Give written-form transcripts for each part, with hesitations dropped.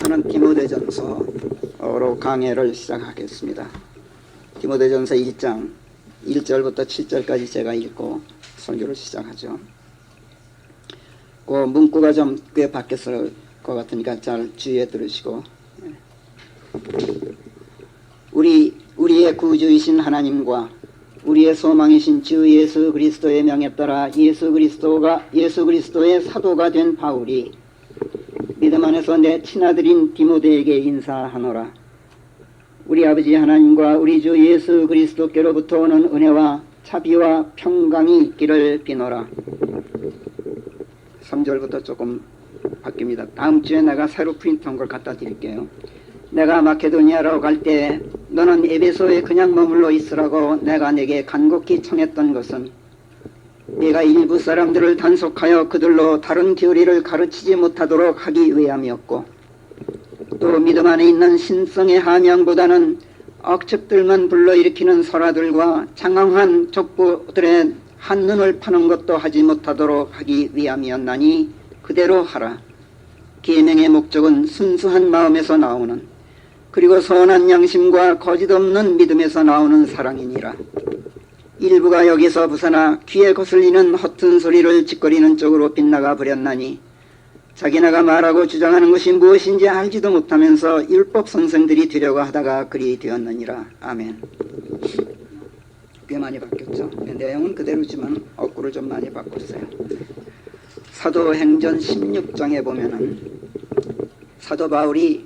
저는 디모데전서로 강해를 시작하겠습니다. 디모데전서 1장 1절부터 7절까지 제가 읽고 설교를 시작하죠. 그 문구가 좀 꽤 바뀌었을 것 같으니까 잘 주의해 들으시고, 우리의 구주이신 하나님과 우리의 소망이신 주 예수 그리스도의 명에 따라 예수 그리스도의 사도가 된 바울이 믿음 안에서 내 친아들인 디모데에게 인사하노라. 우리 아버지 하나님과 우리 주 예수 그리스도께로부터 오는 은혜와 자비와 평강이 있기를 비노라. 3절부터 조금 바뀝니다. 다음 주에 내가 새로 프린트한 걸 갖다 드릴게요. 내가 마케도니아로 갈 때 너는 에베소에 그냥 머물러 있으라고 내가 내게 간곡히 청했던 것은 네가 일부 사람들을 단속하여 그들로 다른 교리를 가르치지 못하도록 하기 위함이었고, 또 믿음 안에 있는 신성의 함양보다는 억측들만 불러일으키는 설화들과 장황한 족보들의 한눈을 파는 것도 하지 못하도록 하기 위함이었나니 그대로 하라. 계명의 목적은 순수한 마음에서 나오는, 그리고 선한 양심과 거짓 없는 믿음에서 나오는 사랑이니라. 일부가 여기서 부서나 귀에 거슬리는 허튼 소리를 짓거리는 쪽으로 빗나가 버렸나니 자기네가 말하고 주장하는 것이 무엇인지 알지도 못하면서 율법 선생들이 되려고 하다가 그리 되었느니라. 아멘. 꽤 많이 바뀌었죠. 내용은 그대로지만 어구를 좀 많이 바꿨어요. 사도행전 16장에 보면은 사도 바울이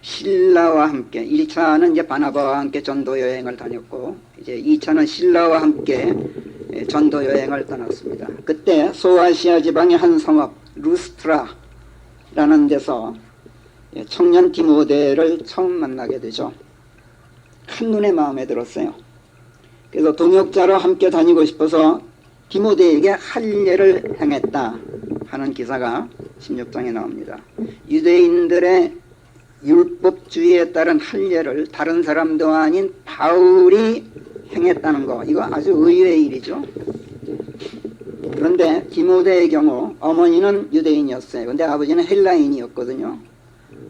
실라와 함께, 1차는 이제 바나바와 함께 전도 여행을 다녔고, 이제 2차는 실라와 함께 전도 여행을 떠났습니다. 그때 소아시아 지방의 한 성읍 루스트라라는 데서 청년 디모데를 처음 만나게 되죠. 한눈에 마음에 들었어요. 그래서 동역자로 함께 다니고 싶어서 디모데에게 할례를 행했다 하는 기사가 16장에 나옵니다. 유대인들의 율법주의에 따른 할례를 다른 사람도 아닌 바울이 행했다는 거, 이거 아주 의외의 일이죠. 그런데 디모데의 경우 어머니는 유대인이었어요. 근데 아버지는 헬라인이었거든요.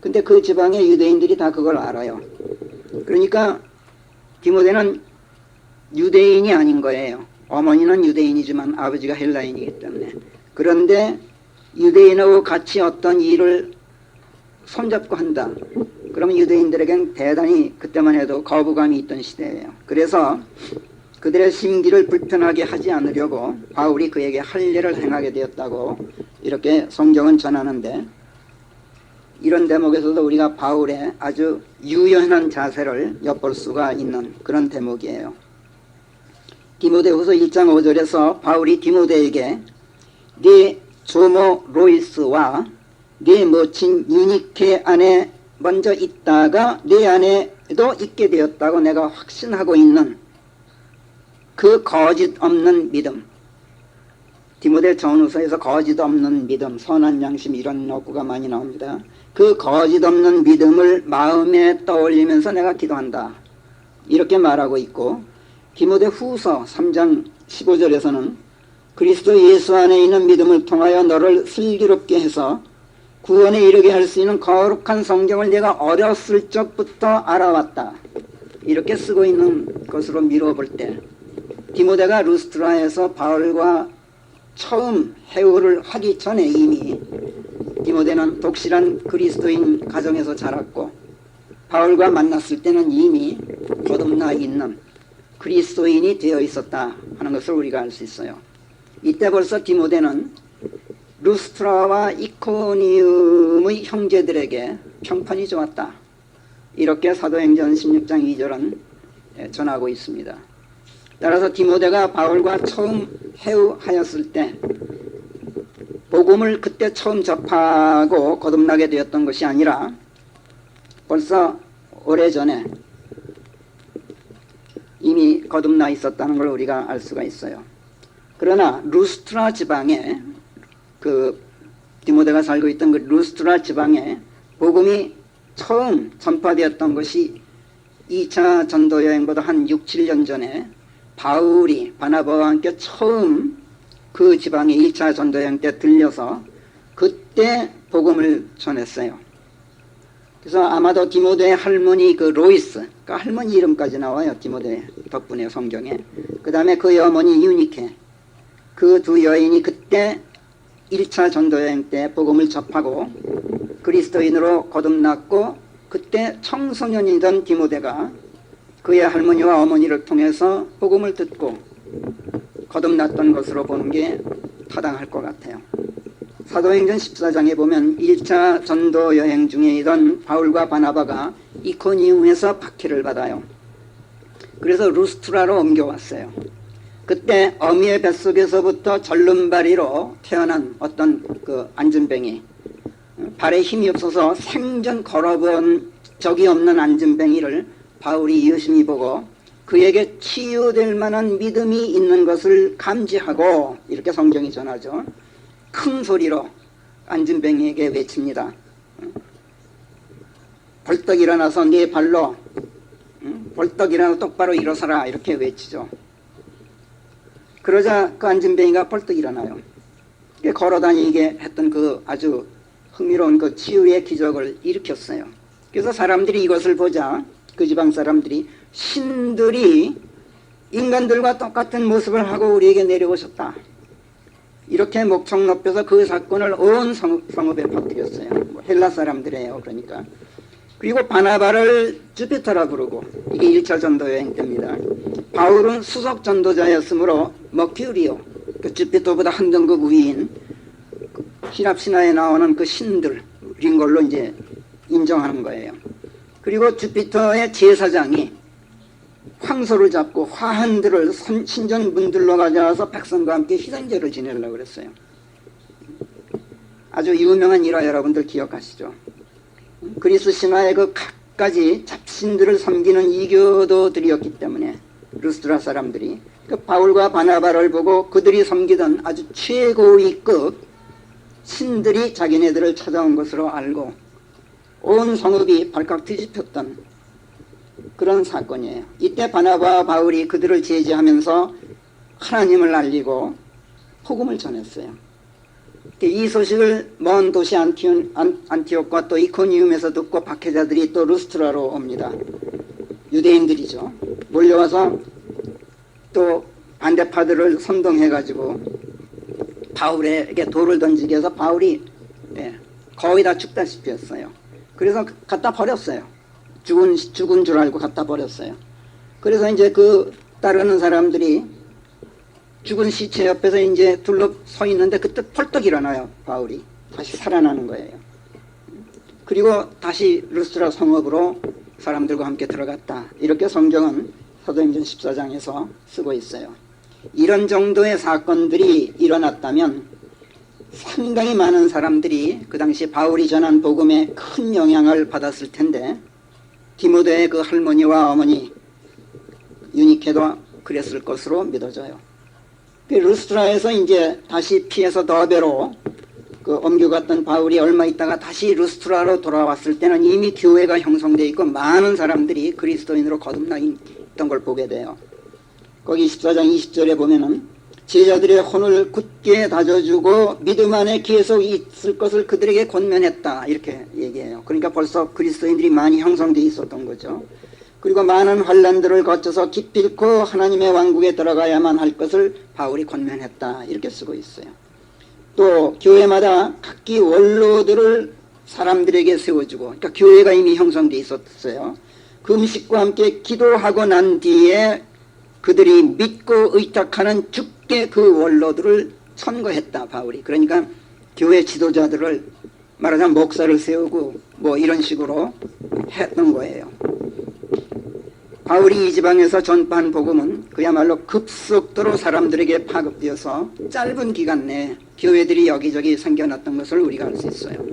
근데 그 지방의 유대인들이 다 그걸 알아요. 그러니까 디모데는 유대인이 아닌 거예요. 어머니는 유대인이지만 아버지가 헬라인이기 때문에. 그런데 유대인하고 같이 어떤 일을 손잡고 한다. 그러면 유대인들에겐 대단히 그때만 해도 거부감이 있던 시대예요. 그래서 그들의 심기를 불편하게 하지 않으려고 바울이 그에게 할례를 행하게 되었다고 이렇게 성경은 전하는데, 이런 대목에서도 우리가 바울의 아주 유연한 자세를 엿볼 수가 있는 그런 대목이에요. 디모데후서 1장 5절에서 바울이 디모데에게 네 조모 로이스와 네 모친 유니케 안에 먼저 있다가 내 안에도 있게 되었다고 내가 확신하고 있는 그 거짓 없는 믿음, 디모데 전후서에서 거짓 없는 믿음, 선한 양심, 이런 어구가 많이 나옵니다. 그 거짓 없는 믿음을 마음에 떠올리면서 내가 기도한다, 이렇게 말하고 있고, 디모데 후서 3장 15절에서는 그리스도 예수 안에 있는 믿음을 통하여 너를 슬기롭게 해서 구원에 이르게 할 수 있는 거룩한 성경을 내가 어렸을 적부터 알아왔다, 이렇게 쓰고 있는 것으로 미뤄볼 때, 디모데가 루스트라에서 바울과 처음 회우를 하기 전에 이미 디모데는 독실한 그리스도인 가정에서 자랐고, 바울과 만났을 때는 이미 거듭나 있는 그리스도인이 되어 있었다 하는 것을 우리가 알 수 있어요. 이때 벌써 디모데는 루스트라와 이코니움의 형제들에게 평판이 좋았다, 이렇게 사도행전 16장 2절은 전하고 있습니다. 따라서 디모데가 바울과 처음 회우하였을 때 복음을 그때 처음 접하고 거듭나게 되었던 것이 아니라 벌써 오래전에 이미 거듭나 있었다는 걸 우리가 알 수가 있어요. 그러나 루스트라 지방에, 그 디모데가 살고 있던 그 루스트라 지방에 복음이 처음 전파되었던 것이 2차 전도 여행보다 한 6, 7년 전에 바울이 바나바와 함께 처음 그 지방에 1차 전도 여행 때 들려서 그때 복음을 전했어요. 그래서 아마도 디모데의 할머니 그 로이스, 그러니까 할머니 이름까지 나와요. 디모데 덕분에 성경에. 그 다음에 그의 어머니 유니케, 그 두 여인이 그때 1차 전도여행 때 복음을 접하고 그리스도인으로 거듭났고, 그때 청소년이던 디모데가 그의 할머니와 어머니를 통해서 복음을 듣고 거듭났던 것으로 보는 게 타당할 것 같아요. 사도행전 14장에 보면 1차 전도 여행 중에이던 바울과 바나바가 이코니움에서 박해를 받아요. 그래서 루스트라로 옮겨왔어요. 그때 어미의 뱃속에서부터 절름발이로 태어난 어떤 그 안진뱅이, 발에 힘이 없어서 생전 걸어본 적이 없는 안진뱅이를 바울이 유심히 보고 그에게 치유될 만한 믿음이 있는 것을 감지하고, 이렇게 성경이 전하죠. 큰 소리로 안진뱅이에게 외칩니다. 벌떡 일어나서 네 발로, 벌떡 일어나서 똑바로 일어서라, 이렇게 외치죠. 그러자 그 안진뱅이가 벌떡 일어나요. 걸어다니게 했던 그 아주 흥미로운 그 치유의 기적을 일으켰어요. 그래서 사람들이 이것을 보자, 그 지방 사람들이, 신들이 인간들과 똑같은 모습을 하고 우리에게 내려오셨다, 이렇게 목청 높여서 그 사건을 온 성읍에 퍼뜨렸어요. 헬라 사람들이에요. 그러니까. 그리고 바나바를 주피터라 부르고, 이게 1차 전도 여행 때입니다. 바울은 수석 전도자였으므로 머큐리오, 그 주피터보다 한 등급 위인 히랍 신화에 나오는 그 신들인 걸로 이제 인정하는 거예요. 그리고 주피터의 제사장이 황소를 잡고 화환들을 신전문들로 가져와서 백성과 함께 희생제를 지내려고 그랬어요. 아주 유명한 일화 여러분들 기억하시죠? 그리스 신화의 그 갖가지 잡신들을 섬기는 이교도들이었기 때문에 루스드라 사람들이 그 바울과 바나바를 보고 그들이 섬기던 아주 최고위급 신들이 자기네들을 찾아온 것으로 알고 온 성읍이 발칵 뒤집혔던 그런 사건이에요. 이때 바나바와 바울이 그들을 제지하면서 하나님을 알리고 복음을 전했어요. 이 소식을 먼 도시 안티옥과 또 이코니움에서 듣고 박해자들이 또 루스트라로 옵니다. 유대인들이죠. 몰려와서 또 반대파들을 선동해가지고 바울에게 돌을 던지게 해서 바울이 거의 다 죽다시피 했어요. 그래서 갖다 버렸어요. 죽은 줄 알고 갖다 버렸어요. 그래서 이제 그 따르는 사람들이 죽은 시체 옆에서 이제 둘러서 있는데 그때 펄떡 일어나요. 바울이 다시 살아나는 거예요. 그리고 다시 루스트라 성읍으로 사람들과 함께 들어갔다, 이렇게 성경은 사도행전 14장에서 쓰고 있어요. 이런 정도의 사건들이 일어났다면 상당히 많은 사람들이 그 당시 바울이 전한 복음에 큰 영향을 받았을 텐데, 디모데의 그 할머니와 어머니 유니케도 그랬을 것으로 믿어져요. 그 루스트라에서 이제 다시 피해서 더베로 그 옮겨갔던 바울이 얼마 있다가 다시 루스트라로 돌아왔을 때는 이미 교회가 형성되어 있고 많은 사람들이 그리스도인으로 거듭나 있던 걸 보게 돼요. 거기 14장 20절에 보면은 제자들의 혼을 굳게 다져주고 믿음 안에 계속 있을 것을 그들에게 권면했다, 이렇게 얘기해요. 그러니까 벌써 그리스도인들이 많이 형성되어 있었던 거죠. 그리고 많은 환난들을 거쳐서 기필코 하나님의 왕국에 들어가야만 할 것을 바울이 권면했다, 이렇게 쓰고 있어요. 또 교회마다 각기 원로들을 사람들에게 세워주고, 그러니까 교회가 이미 형성되어 있었어요. 금식과 함께 기도하고 난 뒤에 그들이 믿고 의탁하는 주께 그 원로들을 선거했다, 바울이. 그러니까 교회 지도자들을 말하자면 목사를 세우고 뭐 이런 식으로 했던 거예요. 바울이 이 지방에서 전파한 복음은 그야말로 급속도로 사람들에게 파급되어서 짧은 기간 내에 교회들이 여기저기 생겨났던 것을 우리가 알 수 있어요.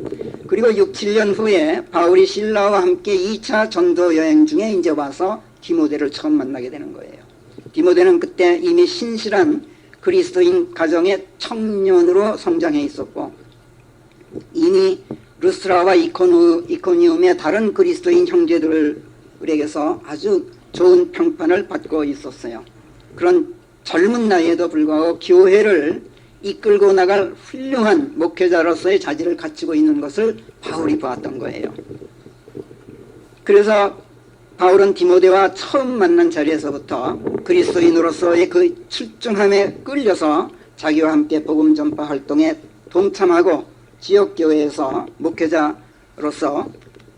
그리고 6, 7년 후에 바울이 신라와 함께 2차 전도 여행 중에 이제 와서 디모데를 처음 만나게 되는 거예요. 디모데는 그때 이미 신실한 그리스도인 가정의 청년으로 성장해 있었고, 이미 루스트라와 이코니움의 다른 그리스도인 형제들에게서 아주 좋은 평판을 받고 있었어요. 그런 젊은 나이에도 불구하고 교회를 이끌고 나갈 훌륭한 목회자로서의 자질을 갖추고 있는 것을 바울이 보았던 거예요. 그래서 바울은 디모데와 처음 만난 자리에서부터 그리스도인으로서의 그 출중함에 끌려서 자기와 함께 복음 전파 활동에 동참하고 지역교회에서 목회자로서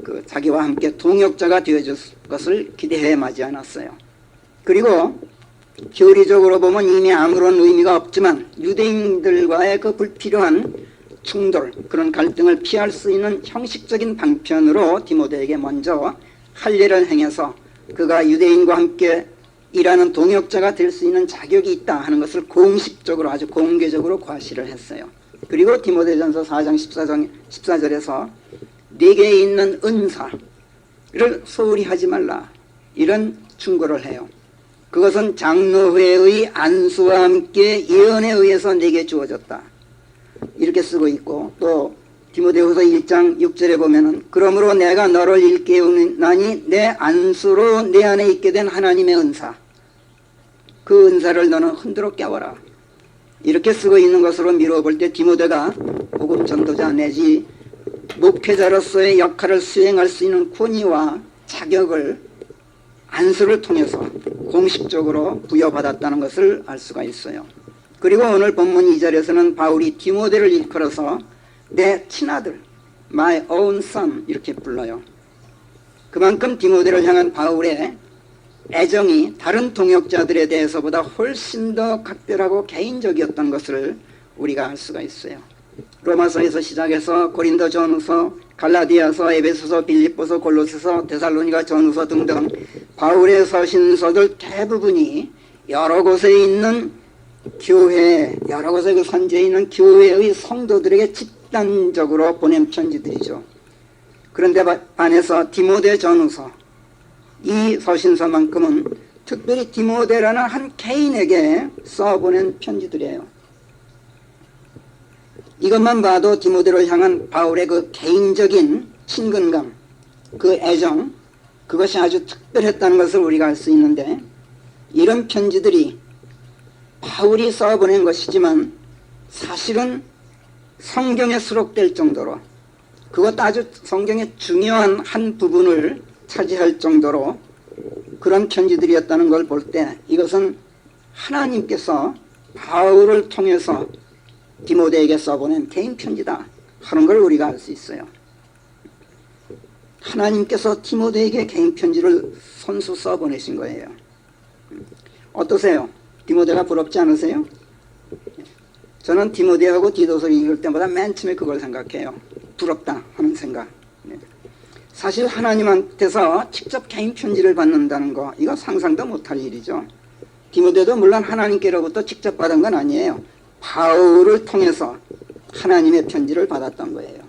그 자기와 함께 동역자가 되어줄 것을 기대해 마지 않았어요. 그리고 교리적으로 보면 이미 아무런 의미가 없지만 유대인들과의 그 불필요한 충돌, 그런 갈등을 피할 수 있는 형식적인 방편으로 디모데에게 먼저 할례를 행해서 그가 유대인과 함께 일하는 동역자가 될 수 있는 자격이 있다 하는 것을 공식적으로 아주 공개적으로 과시를 했어요. 그리고 디모데전서 4장 14절에서 네게 있는 은사를 소홀히 하지 말라, 이런 충고를 해요. 그것은 장로회의 안수와 함께 예언에 의해서 네게 주어졌다, 이렇게 쓰고 있고, 또 디모데후서 1장 6절에 보면은 그러므로 내가 너를 일깨우나니 내 안수로 내 안에 있게 된 하나님의 은사, 그 은사를 너는 흔들어 깨워라, 이렇게 쓰고 있는 것으로 미루어 볼 때 디모데가 복음 전도자 내지 목회자로서의 역할을 수행할 수 있는 권위와 자격을 안수를 통해서 공식적으로 부여받았다는 것을 알 수가 있어요. 그리고 오늘 본문 2절에서는 바울이 디모데를 일컬어서 내 친아들, my own son, 이렇게 불러요. 그만큼 디모데를 향한 바울의 애정이 다른 동역자들에 대해서보다 훨씬 더 각별하고 개인적이었던 것을 우리가 알 수가 있어요. 로마서에서 시작해서 고린도 전후서, 갈라디아서, 에베소서, 빌립보서, 골로새서, 데살로니가 전후서 등등 바울의 서신서들 대부분이 여러 곳에 있는 교회, 여러 곳에 그 선지에 있는 교회의 성도들에게 집단적으로 보낸 편지들이죠. 그런데 반해서 디모데 전후서, 이 서신서만큼은 특별히 디모데라는 한 개인에게 써보낸 편지들이에요. 이것만 봐도 디모데를 향한 바울의 그 개인적인 친근감, 그 애정, 그것이 아주 특별했다는 것을 우리가 알 수 있는데, 이런 편지들이 바울이 써보낸 것이지만 사실은 성경에 수록될 정도로, 그것도 아주 성경의 중요한 한 부분을 차지할 정도로 그런 편지들이었다는 걸 볼 때 이것은 하나님께서 바울을 통해서 디모데에게 써보낸 개인 편지다 하는 걸 우리가 알 수 있어요. 하나님께서 디모데에게 개인 편지를 손수 써보내신 거예요. 어떠세요? 디모데가 부럽지 않으세요? 저는 디모데하고 디도서를 읽을 때마다 맨 처음에 그걸 생각해요. 부럽다 하는 생각. 사실 하나님한테서 직접 개인 편지를 받는다는 거, 이거 상상도 못할 일이죠. 디모데도 물론 하나님께로부터 직접 받은 건 아니에요. 바울을 통해서 하나님의 편지를 받았던 거예요.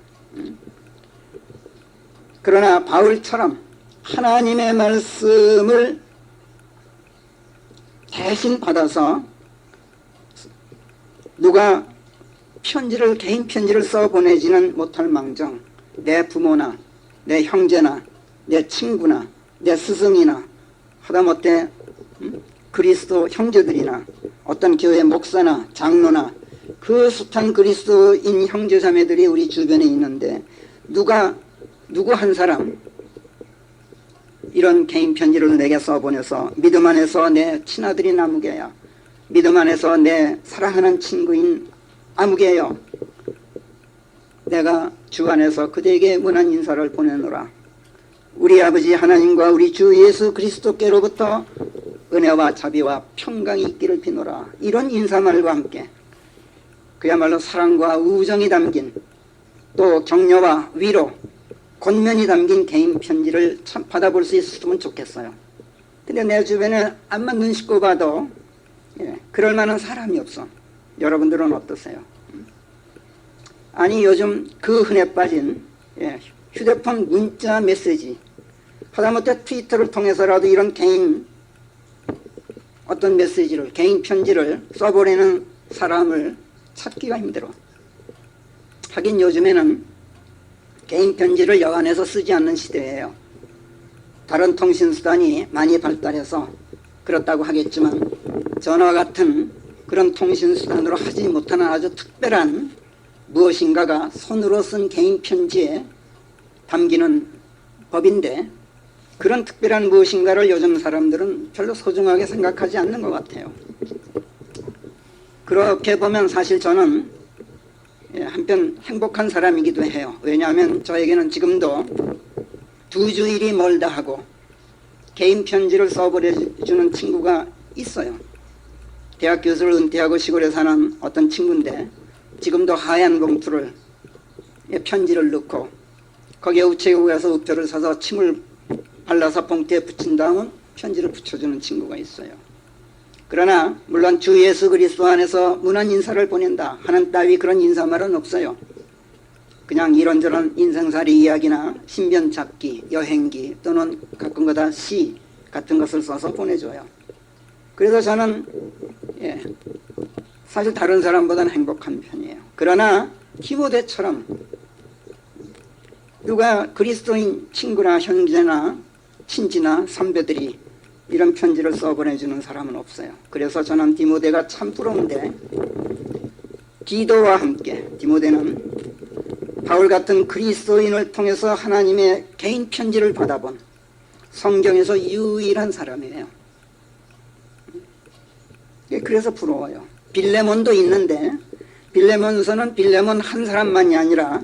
그러나 바울처럼 하나님의 말씀을 대신 받아서 누가 편지를, 개인 편지를 써 보내지는 못할 망정 내 부모나 내 형제나 내 친구나 내 스승이나 하다못해 그리스도 형제들이나 어떤 교회 목사나 장로나 그 숱한 그리스도인 형제자매들이 우리 주변에 있는데 누구 한 사람 이런 개인 편지를 내게 써보내서 믿음 안에서 내 친아들이 아무개야, 믿음 안에서 내 사랑하는 친구인 아무개요, 내가 주 안에서 그대에게 문안 인사를 보내노라, 우리 아버지 하나님과 우리 주 예수 그리스도께로부터 은혜와 자비와 평강이 있기를 비노라, 이런 인사말과 함께 그야말로 사랑과 우정이 담긴, 또 격려와 위로, 권면이 담긴 개인 편지를 참 받아볼 수 있었으면 좋겠어요. 근데 내 주변에 암만 눈 씻고 봐도 그럴 만한 사람이 없어. 여러분들은 어떠세요? 아니 요즘 그 흔해 빠진 휴대폰 문자 메시지, 하다못해 트위터를 통해서라도 이런 개인 어떤 메시지를, 개인 편지를 써보내는 사람을 찾기가 힘들어. 하긴 요즘에는 개인 편지를 여간해서 쓰지 않는 시대예요. 다른 통신수단이 많이 발달해서 그렇다고 하겠지만 전화 같은 그런 통신수단으로 하지 못하는 아주 특별한 무엇인가가 손으로 쓴 개인 편지에 담기는 법인데, 그런 특별한 무엇인가를 요즘 사람들은 별로 소중하게 생각하지 않는 것 같아요. 그렇게 보면 사실 저는 한편 행복한 사람이기도 해요. 왜냐하면 저에게는 지금도 두 주일이 멀다 하고 개인 편지를 써보내주는 친구가 있어요. 대학 교수를 은퇴하고 시골에 사는 어떤 친구인데 지금도 하얀 봉투를 편지를 넣고 거기에 우체국에 가서 우표를 사서 침을 발라서 봉투에 붙인 다음은 편지를 붙여주는 친구가 있어요. 그러나 물론 주 예수 그리스도 안에서 무난 인사를 보낸다 하는 따위 그런 인사말은 없어요. 그냥 이런저런 인생살이 이야기나 신변 잡기, 여행기 또는 가끔가다 시 같은 것을 써서 보내줘요. 그래서 저는 사실 다른 사람보다는 행복한 편이에요. 그러나 디모데처럼 누가 그리스도인 친구나 형제나 친지나 선배들이 이런 편지를 써보내주는 사람은 없어요. 그래서 저는 디모데가 참 부러운데 디도와 함께 디모데는 바울 같은 그리스도인을 통해서 하나님의 개인 편지를 받아본 성경에서 유일한 사람이에요. 그래서 부러워요. 빌레몬도 있는데 빌레몬서는 빌레몬 한 사람만이 아니라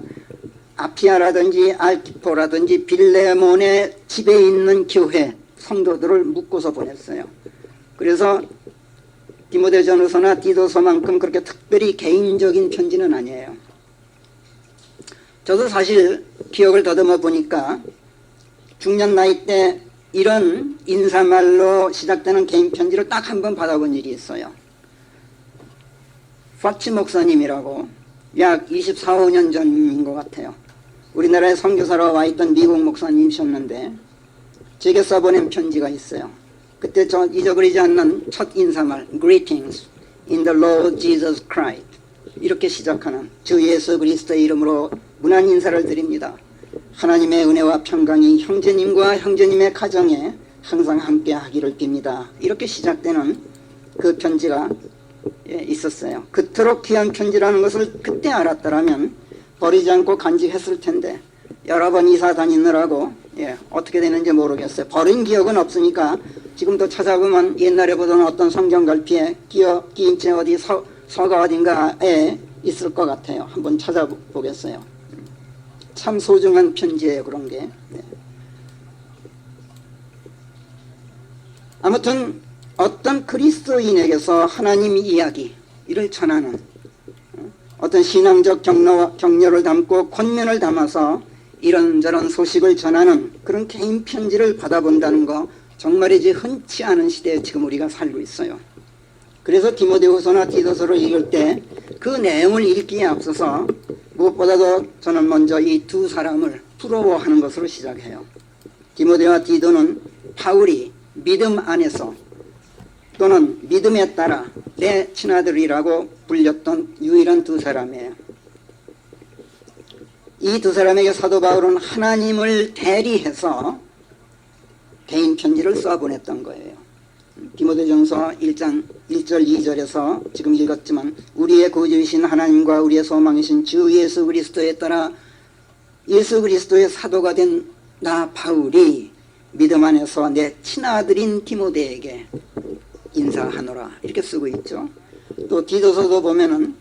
아피아라든지 알키포라든지 빌레몬의 집에 있는 교회 성도들을 묶어서 보냈어요. 그래서 디모데전후서나 디도서만큼 그렇게 특별히 개인적인 편지는 아니에요. 저도 사실 기억을 더듬어 보니까 중년 나이 때 이런 인사말로 시작되는 개인 편지를 딱 한 번 받아본 일이 있어요. 파치 목사님이라고 약 24, 5년 전인 것 같아요. 우리나라에 선교사로 와 있던 미국 목사님이셨는데 제게 써보낸 편지가 있어요. 그때 저 잊어버리지 않는 첫 인사말 Greetings in the Lord Jesus Christ 이렇게 시작하는 주 예수 그리스도의 이름으로 무난 인사를 드립니다. 하나님의 은혜와 평강이 형제님과 형제님의 가정에 항상 함께 하기를 빕니다. 이렇게 시작되는 그 편지가 있었어요. 그토록 귀한 편지라는 것을 그때 알았더라면 버리지 않고 간직했을 텐데 여러 번 이사 다니느라고 어떻게 되는지 모르겠어요. 버린 기억은 없으니까 지금도 찾아보면 옛날에 보던 어떤 성경 갈피에 끼인 채 어디 서가 어딘가에 있을 것 같아요. 한번 찾아보겠어요. 참 소중한 편지예요. 그런 게. 아무튼 어떤 그리스도인에게서 하나님 이야기를 전하는 어떤 신앙적 격려를 담고 권면을 담아서 이런저런 소식을 전하는 그런 개인 편지를 받아본다는 거 정말이지 흔치 않은 시대에 지금 우리가 살고 있어요. 그래서 디모데후서나 디도서를 읽을 때 그 내용을 읽기에 앞서서 무엇보다도 저는 먼저 이 두 사람을 부러워하는 것으로 시작해요. 디모데와 디도는 바울이 믿음 안에서 또는 믿음에 따라 내 친아들이라고 불렸던 유일한 두 사람이에요. 이 두 사람에게 사도 바울은 하나님을 대리해서 개인 편지를 써보냈던 거예요. 디모데전서 1장 1절 2절에서 지금 읽었지만 우리의 구주이신 하나님과 우리의 소망이신 주 예수 그리스도에 따라 예수 그리스도의 사도가 된 나 바울이 믿음 안에서 내 친아들인 디모데에게 인사하노라 이렇게 쓰고 있죠. 또 디도서도 보면은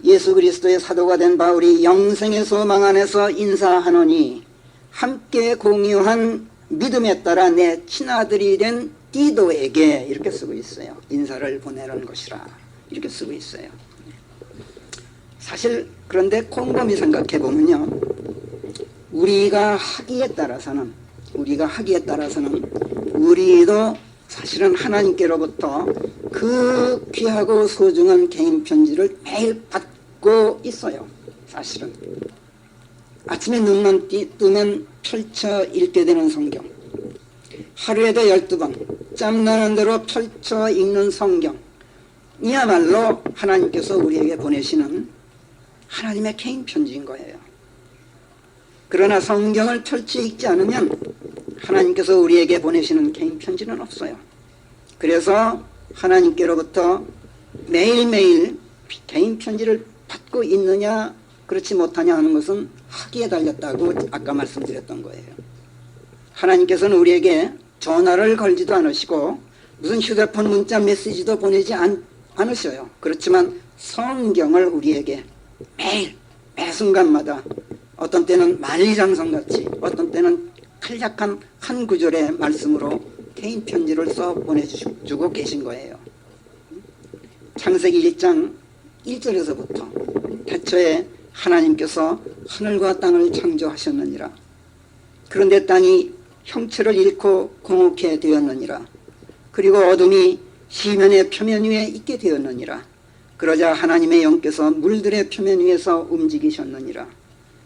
예수 그리스도의 사도가 된 바울이 영생의 소망 안에서 인사하노니 함께 공유한 믿음에 따라 내 친아들이 된 디도에게 이렇게 쓰고 있어요. 인사를 보내는 것이라 이렇게 쓰고 있어요. 사실 그런데 곰곰이 생각해 보면요, 우리가 하기에 따라서는 우리도 사실은 하나님께로부터 그 귀하고 소중한 개인 편지를 매일 받고 있어요. 사실은 아침에 눈만 뜨면 펼쳐 읽게 되는 성경, 하루에도 12번 짬나는 대로 펼쳐 읽는 성경, 이야말로 하나님께서 우리에게 보내시는 하나님의 개인 편지인 거예요. 그러나 성경을 펼쳐 읽지 않으면 하나님께서 우리에게 보내시는 개인 편지는 없어요. 그래서 하나님께로부터 매일매일 개인 편지를 받고 있느냐 그렇지 못하냐 하는 것은 하기에 달렸다고 아까 말씀드렸던 거예요. 하나님께서는 우리에게 전화를 걸지도 않으시고 무슨 휴대폰 문자 메시지도 보내지 않으셔요. 그렇지만 성경을 우리에게 매일 매 순간마다 어떤 때는 만리장성같이 어떤 때는 간략한 한 구절의 말씀으로 개인 편지를 써 보내주고 계신 거예요. 창세기 1장 1절에서부터 태초에 하나님께서 하늘과 땅을 창조하셨느니라. 그런데 땅이 형체를 잃고 공허케 되었느니라. 그리고 어둠이 시면의 표면 위에 있게 되었느니라. 그러자 하나님의 영께서 물들의 표면 위에서 움직이셨느니라.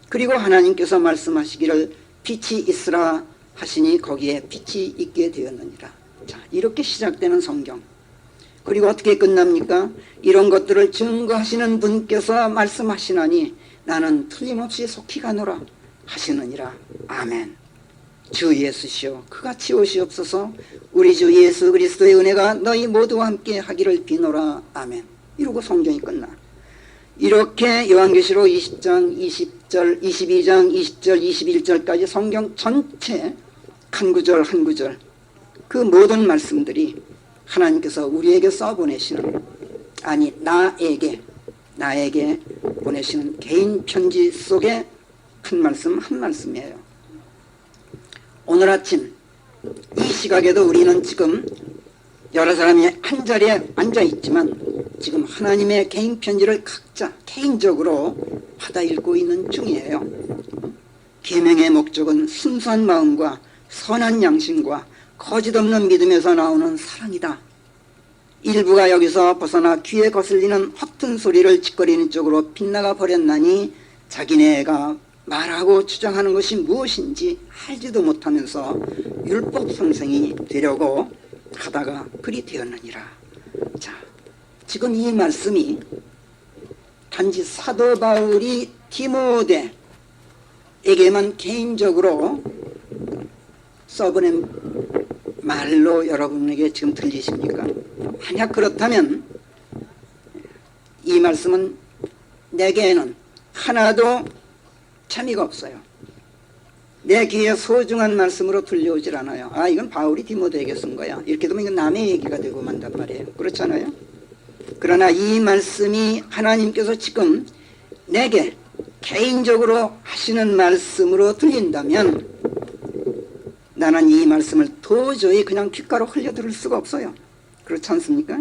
그리고 하나님께서 말씀하시기를 빛이 있으라 하시니 거기에 빛이 있게 되었느니라. 자, 이렇게 시작되는 성경. 그리고 어떻게 끝납니까? 이런 것들을 증거하시는 분께서 말씀하시나니 나는 틀림없이 속히 가노라 하시느니라. 아멘. 주 예수시여 그같이 오시옵소서. 우리 주 예수 그리스도의 은혜가 너희 모두와 함께 하기를 비노라. 아멘. 이러고 성경이 끝나. 이렇게 요한계시록 20장 20절 22장 20절 21절까지 성경 전체 한 구절 한 구절 그 모든 말씀들이 하나님께서 우리에게 써보내시는, 아니 나에게 보내시는 개인 편지 속에 한 말씀 한 말씀이에요. 오늘 아침 이 시각에도 우리는 지금 여러 사람이 한 자리에 앉아 있지만 지금 하나님의 개인 편지를 각자 개인적으로 받아 읽고 있는 중이에요. 계명의 목적은 순수한 마음과 선한 양심과 거짓 없는 믿음에서 나오는 사랑이다. 일부가 여기서 벗어나 귀에 거슬리는 허튼 소리를 짓거리는 쪽으로 빗나가 버렸나니 자기네가 말하고 주장하는 것이 무엇인지 알지도 못하면서 율법 선생이 되려고 하다가 그리 되었느니라. 자, 지금 이 말씀이 단지 사도 바울이 디모데에게만 개인적으로 써보낸 말로 여러분에게 지금 들리십니까? 만약 그렇다면 이 말씀은 내게는 하나도 재미가 없어요. 내 귀에 소중한 말씀으로 들려오질 않아요. 아, 이건 바울이 디모데에게 쓴 거야. 이렇게 되면 이건 남의 얘기가 되고 만단 말이에요. 그렇잖아요. 그러나 이 말씀이 하나님께서 지금 내게 개인적으로 하시는 말씀으로 들린다면 나는 이 말씀을 도저히 그냥 귓가로 흘려들을 수가 없어요. 그렇지 않습니까?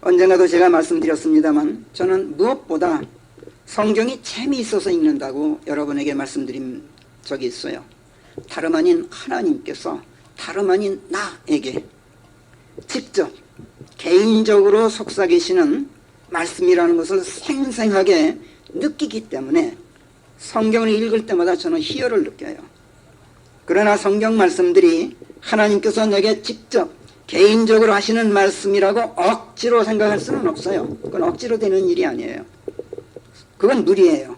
언젠가도 제가 말씀드렸습니다만 저는 무엇보다 성경이 재미있어서 읽는다고 여러분에게 말씀드린 적이 있어요. 다름 아닌 하나님께서 다름 아닌 나에게 직접 개인적으로 속삭이시는 말씀이라는 것을 생생하게 느끼기 때문에 성경을 읽을 때마다 저는 희열을 느껴요. 그러나 성경 말씀들이 하나님께서 내게 직접 개인적으로 하시는 말씀이라고 억지로 생각할 수는 없어요. 그건 억지로 되는 일이 아니에요. 그건 무리예요.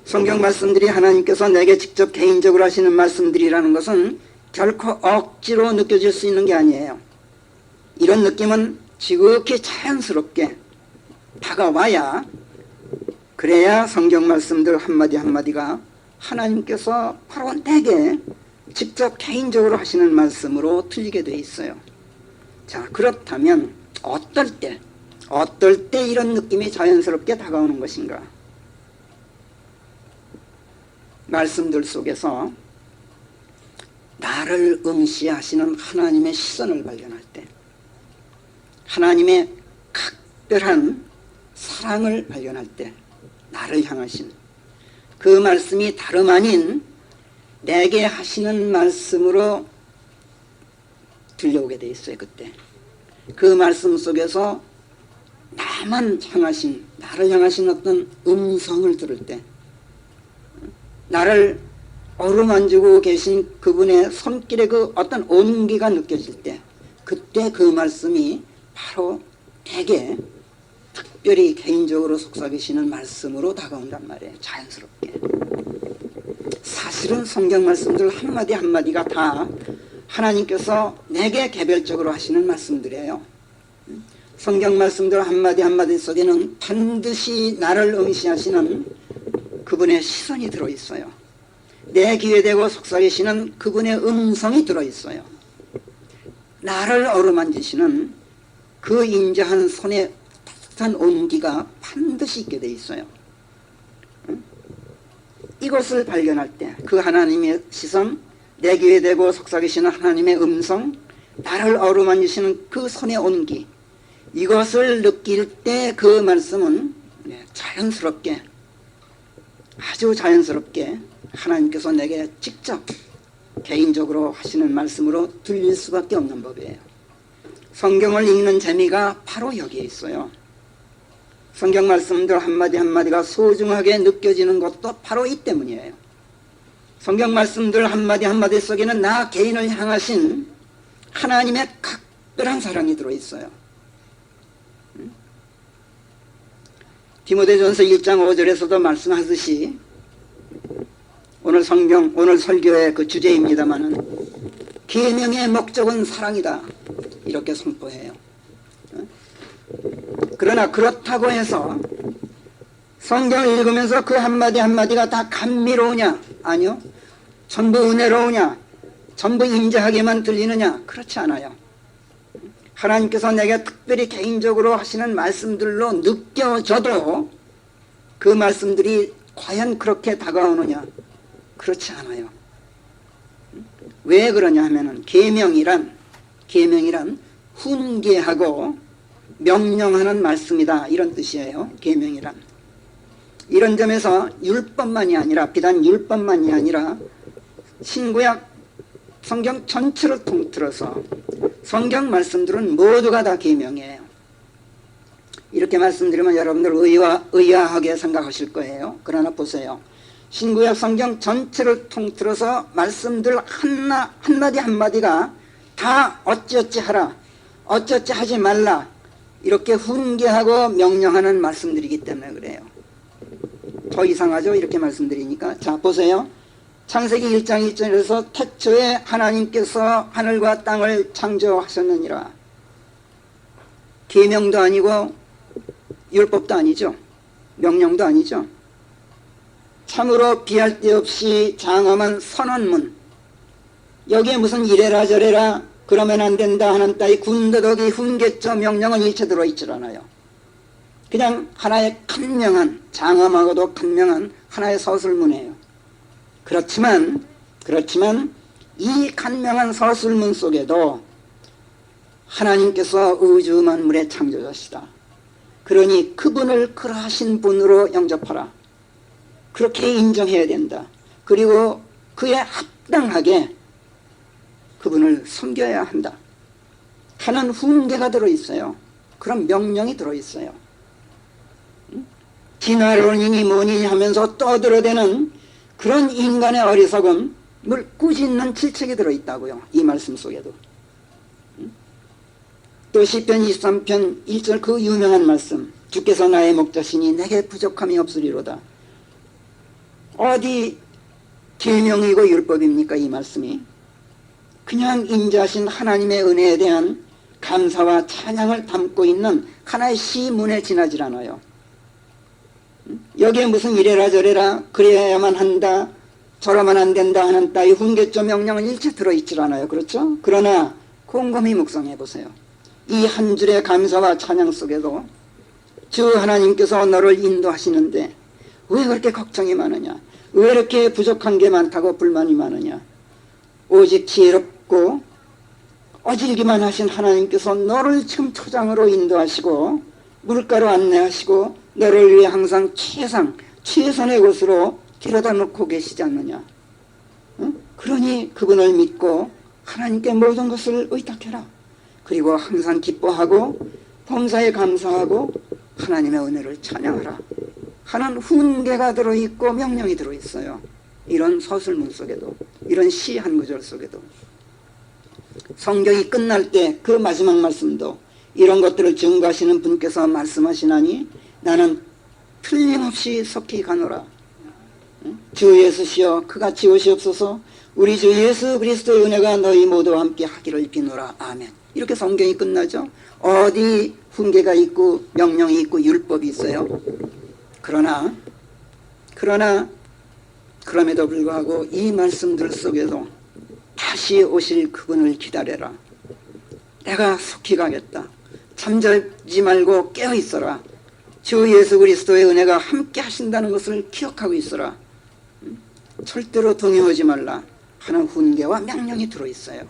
성경 말씀들이 하나님께서 내게 직접 개인적으로 하시는 말씀들이라는 것은 결코 억지로 느껴질 수 있는 게 아니에요. 이런 느낌은 지극히 자연스럽게 다가와야, 그래야 성경 말씀들 한마디 한마디가 하나님께서 바로 내게 직접 개인적으로 하시는 말씀으로 들리게 돼 있어요. 자, 그렇다면 어떨 때 이런 느낌이 자연스럽게 다가오는 것인가? 말씀들 속에서 나를 응시하시는 하나님의 시선을 발견할 때, 하나님의 각별한 사랑을 발견할 때, 나를 향하신 그 말씀이 다름 아닌 내게 하시는 말씀으로 들려오게 돼 있어요. 그때 그 말씀 속에서 나를 향하신 어떤 음성을 들을 때, 나를 어루만지고 계신 그분의 손길의 그 어떤 온기가 느껴질 때, 그때 그 말씀이 바로 내게 특별히 개인적으로 속삭이시는 말씀으로 다가온단 말이에요. 자연스럽게. 사실은 성경 말씀들 한마디 한마디가 다 하나님께서 내게 개별적으로 하시는 말씀들이에요. 성경 말씀들 한마디 한마디 속에는 반드시 나를 응시하시는 그분의 시선이 들어있어요. 내 귀에 대고 속삭이시는 그분의 음성이 들어있어요. 나를 어루만지시는 그 인자한 손에 따뜻한 온기가 반드시 있게 돼 있어요. 이것을 발견할 때 그 하나님의 시선, 내 귀에 대고 속삭이시는 하나님의 음성, 나를 어루만지시는 그 손의 온기, 이것을 느낄 때 그 말씀은 자연스럽게, 아주 자연스럽게 하나님께서 내게 직접 개인적으로 하시는 말씀으로 들릴 수밖에 없는 법이에요. 성경을 읽는 재미가 바로 여기에 있어요. 성경 말씀들 한마디 한마디가 소중하게 느껴지는 것도 바로 이 때문이에요. 성경 말씀들 한마디 한마디 속에는 나 개인을 향하신 하나님의 각별한 사랑이 들어있어요. 디모데전서 1장 5절에서도 말씀하듯이 오늘 설교의 그 주제입니다마는 계명의 목적은 사랑이다 이렇게 선포해요. 그러나 그렇다고 해서 성경을 읽으면서 그 한마디 한마디가 다 감미로우냐? 아니요. 전부 은혜로우냐? 전부 인자하게만 들리느냐? 그렇지 않아요. 하나님께서 내게 특별히 개인적으로 하시는 말씀들로 느껴져도 그 말씀들이 과연 그렇게 다가오느냐? 그렇지 않아요. 왜 그러냐 하면은 계명이란 훈계하고 명령하는 말씀이다 이런 뜻이에요. 계명이란. 이런 점에서 율법만이 아니라 비단 율법만이 아니라 신구약 성경 전체를 통틀어서 성경 말씀들은 모두가 다 계명이에요. 이렇게 말씀드리면 여러분들 의아하게 생각하실 거예요. 그러나 보세요. 신구약 성경 전체를 통틀어서 말씀들 한마디 한마디가 다 어찌어찌 하라, 어찌어찌 하지 말라 이렇게 훈계하고 명령하는 말씀들이기 때문에 그래요. 더 이상하죠? 이렇게 말씀드리니까. 자, 보세요. 창세기 1장 1절에서 태초에 하나님께서 하늘과 땅을 창조하셨느니라. 계명도 아니고 율법도 아니죠. 명령도 아니죠. 참으로 비할 데 없이 장엄한 선언문. 여기에 무슨 이래라 저래라 그러면 안 된다 하는 따위 군더더기 훈계처 명령은 일체 들어있질 않아요. 그냥 하나의 간명한, 장엄하고도 간명한 하나의 서술문이에요. 그렇지만 이 간명한 서술문 속에도 하나님께서 우주 만물의 창조자시다. 그러니 그분을 그러하신 분으로 영접하라. 그렇게 인정해야 된다. 그리고 그에 합당하게 그분을 섬겨야 한다 하는 훈계가 들어있어요. 그런 명령이 들어있어요. 진화론이니 뭐니 하면서 떠들어대는 그런 인간의 어리석음을 꾸짖는 질책이 들어있다고요. 이 말씀 속에도. 또 시편 23편 1절 그 유명한 말씀, 주께서 나의 목자시니 내게 부족함이 없으리로다. 어디 계명이고 율법입니까? 이 말씀이. 그냥 인자하신 하나님의 은혜에 대한 감사와 찬양을 담고 있는 하나의 시문에 지나질 않아요. 여기에 무슨 이래라 저래라 그래야만 한다 저러면 안 된다 하는 따위 훈계조 명령은 일체 들어있질 않아요. 그렇죠? 그러나 곰곰이 묵상해 보세요. 이 한 줄의 감사와 찬양 속에도 주 하나님께서 너를 인도하시는데 왜 그렇게 걱정이 많으냐, 왜 이렇게 부족한 게 많다고 불만이 많으냐, 오직 지혜롭고 어질기만 하신 하나님께서 너를 지금 초장으로 인도하시고 물가로 안내하시고 너를 위해 항상 최선의 곳으로 데려다 놓고 계시지 않느냐. 그러니 그분을 믿고 하나님께 모든 것을 의탁해라. 그리고 항상 기뻐하고 범사에 감사하고 하나님의 은혜를 찬양하라 하는 훈계가 들어있고 명령이 들어있어요. 이런 서술문 속에도, 이런 시 한 구절 속에도. 성경이 끝날 때 그 마지막 말씀도 이런 것들을 증거하시는 분께서 말씀하시나니 나는 틀림없이 속히 가노라. 주 예수시여 그가 지으시옵소서. 우리 주 예수 그리스도의 은혜가 너희 모두와 함께 하기를 비노라. 아멘. 이렇게 성경이 끝나죠. 어디 훈계가 있고 명령이 있고 율법이 있어요. 그러나 그럼에도 불구하고 이 말씀들 속에도 다시 오실 그분을 기다려라. 내가 속히 가겠다. 잠자지 말고 깨어 있어라. 주 예수 그리스도의 은혜가 함께 하신다는 것을 기억하고 있어라. 절대로 동요하지 말라 하는 훈계와 명령이 들어있어요.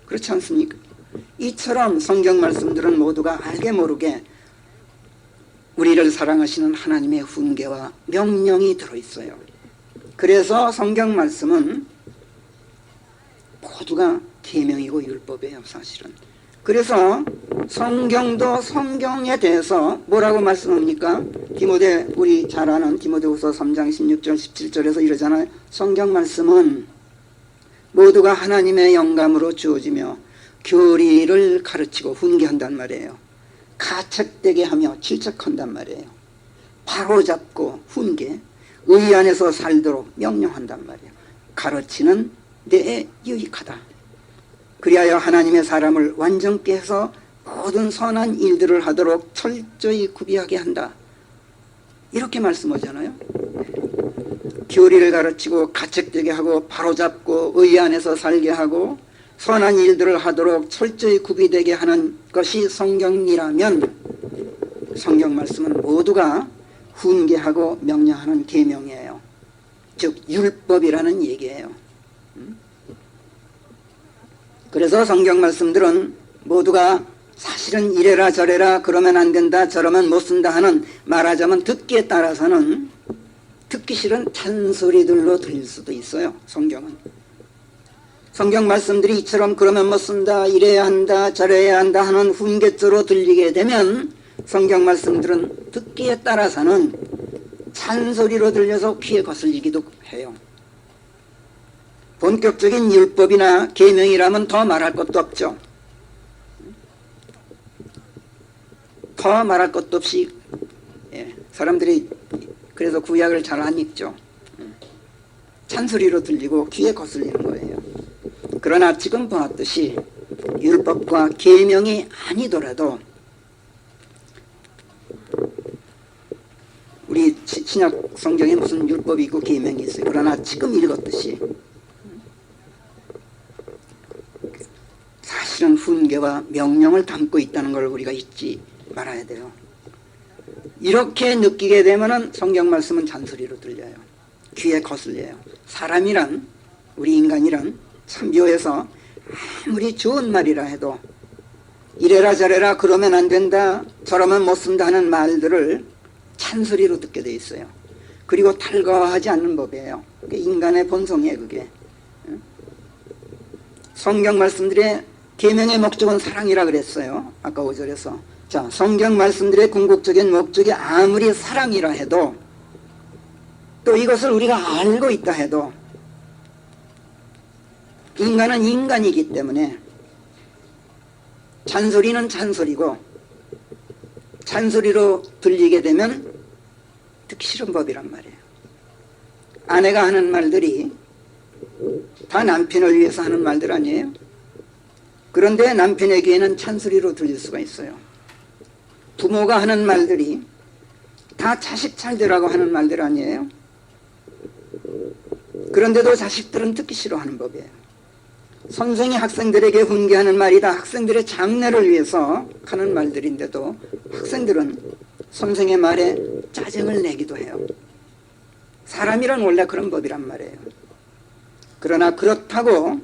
그렇지 않습니까? 이처럼 성경 말씀들은 모두가 알게 모르게 우리를 사랑하시는 하나님의 훈계와 명령이 들어있어요. 그래서 성경 말씀은 모두가 계명이고 율법이에요, 사실은. 그래서 성경도 성경에 대해서 뭐라고 말씀합니까? 디모데, 우리 잘 아는 디모데후서 3장 16절 17절에서 이러잖아요. 성경 말씀은 모두가 하나님의 영감으로 주어지며 교리를 가르치고 훈계한단 말이에요. 가책되게 하며 질책한단 말이에요. 바로잡고 훈계, 의 안에서 살도록 명령한단 말이에요. 가르치는 데에 유익하다. 그리하여 하나님의 사람을 완전케 해서 모든 선한 일들을 하도록 철저히 구비하게 한다. 이렇게 말씀하잖아요. 교리를 가르치고 가책되게 하고 바로잡고 의 안에서 살게 하고 선한 일들을 하도록 철저히 구비되게 하는 것이 성경이라면 성경 말씀은 모두가 훈계하고 명령하는 계명이에요. 즉 율법이라는 얘기예요. 그래서 성경 말씀들은 모두가 사실은 이래라 저래라 그러면 안 된다 저러면 못 쓴다 하는, 말하자면 듣기에 따라서는 듣기 싫은 잔소리들로 들릴 수도 있어요. 성경은. 성경 말씀들이 이처럼 그러면 못 쓴다 이래야 한다 저래야 한다 하는 훈계조로 들리게 되면 성경 말씀들은 듣기에 따라서는 잔소리로 들려서 귀에 거슬리기도 해요. 본격적인 율법이나 계명이라면 더 말할 것도 없죠. 더 말할 것도 없이 사람들이 그래서 구약을 잘 안 읽죠. 잔소리로 들리고 귀에 거슬리는 거예요. 그러나 지금 보았듯이 율법과 계명이 아니더라도 우리 신약 성경에 무슨 율법이 있고 계명이 있어요. 그러나 지금 읽었듯이 사실은 훈계와 명령을 담고 있다는 걸 우리가 잊지 말아야 돼요. 이렇게 느끼게 되면 성경 말씀은 잔소리로 들려요. 귀에 거슬려요. 사람이란, 우리 인간이란 참 묘해서 아무리 좋은 말이라 해도 이래라 저래라 그러면 안 된다 저러면 못 쓴다 하는 말들을 잔소리로 듣게 돼 있어요. 그리고 탈거하지 않는 법이에요. 그게 인간의 본성이에요. 그게. 성경 말씀들의 계명의 목적은 사랑이라 그랬어요. 아까 5절에서. 자, 성경 말씀들의 궁극적인 목적이 아무리 사랑이라 해도 또 이것을 우리가 알고 있다 해도 인간은 인간이기 때문에 잔소리는 잔소리고 잔소리로 들리게 되면 듣기 싫은 법이란 말이에요. 아내가 하는 말들이 다 남편을 위해서 하는 말들 아니에요? 그런데 남편에게는 잔소리로 들릴 수가 있어요. 부모가 하는 말들이 다 자식 잘 되라고 하는 말들 아니에요? 그런데도 자식들은 듣기 싫어하는 법이에요. 선생이 학생들에게 훈계하는 말이 다 학생들의 장래를 위해서 하는 말들인데도 학생들은 선생의 말에 짜증을 내기도 해요. 사람이란 원래 그런 법이란 말이에요. 그러나 그렇다고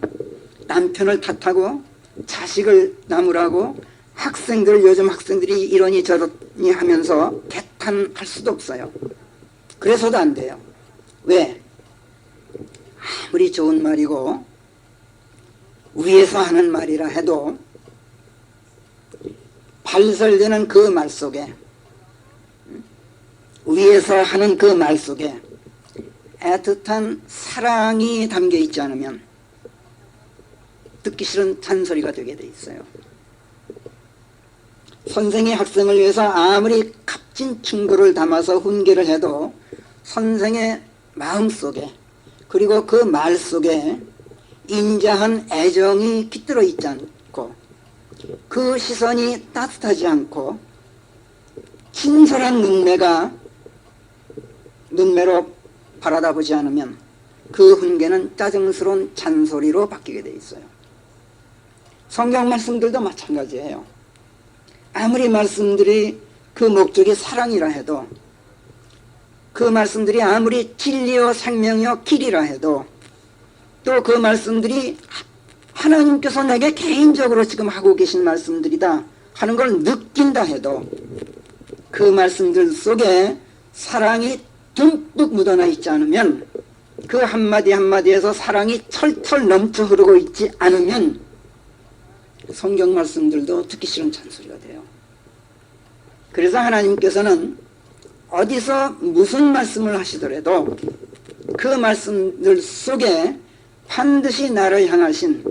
남편을 탓하고 자식을 나무라고 학생들, 요즘 학생들이 이러니 저러니 하면서 개탄할 수도 없어요. 그래서도 안 돼요. 왜? 아무리 좋은 말이고 위에서 하는 말이라 해도 발설되는 그 말 속에, 위에서 하는 그 말 속에 애틋한 사랑이 담겨 있지 않으면 듣기 싫은 잔소리가 되게 돼 있어요. 선생이 학생을 위해서 아무리 값진 충고를 담아서 훈계를 해도 선생의 마음속에 그리고 그 말 속에 인자한 애정이 깃들어 있지 않고 그 시선이 따뜻하지 않고 친절한 눈매로 바라다보지 않으면 그 훈계는 짜증스러운 잔소리로 바뀌게 돼 있어요. 성경 말씀들도 마찬가지예요. 아무리 말씀들이 그 목적이 사랑이라 해도, 그 말씀들이 아무리 진리요 생명이요 길이라 해도, 또 그 말씀들이 하나님께서 내게 개인적으로 지금 하고 계신 말씀들이다 하는 걸 느낀다 해도, 그 말씀들 속에 사랑이 듬뿍 묻어나 있지 않으면, 그 한마디 한마디에서 사랑이 철철 넘쳐 흐르고 있지 않으면 성경 말씀들도 듣기 싫은 잔소리가 돼요. 그래서 하나님께서는 어디서 무슨 말씀을 하시더라도 그 말씀들 속에 반드시 나를 향하신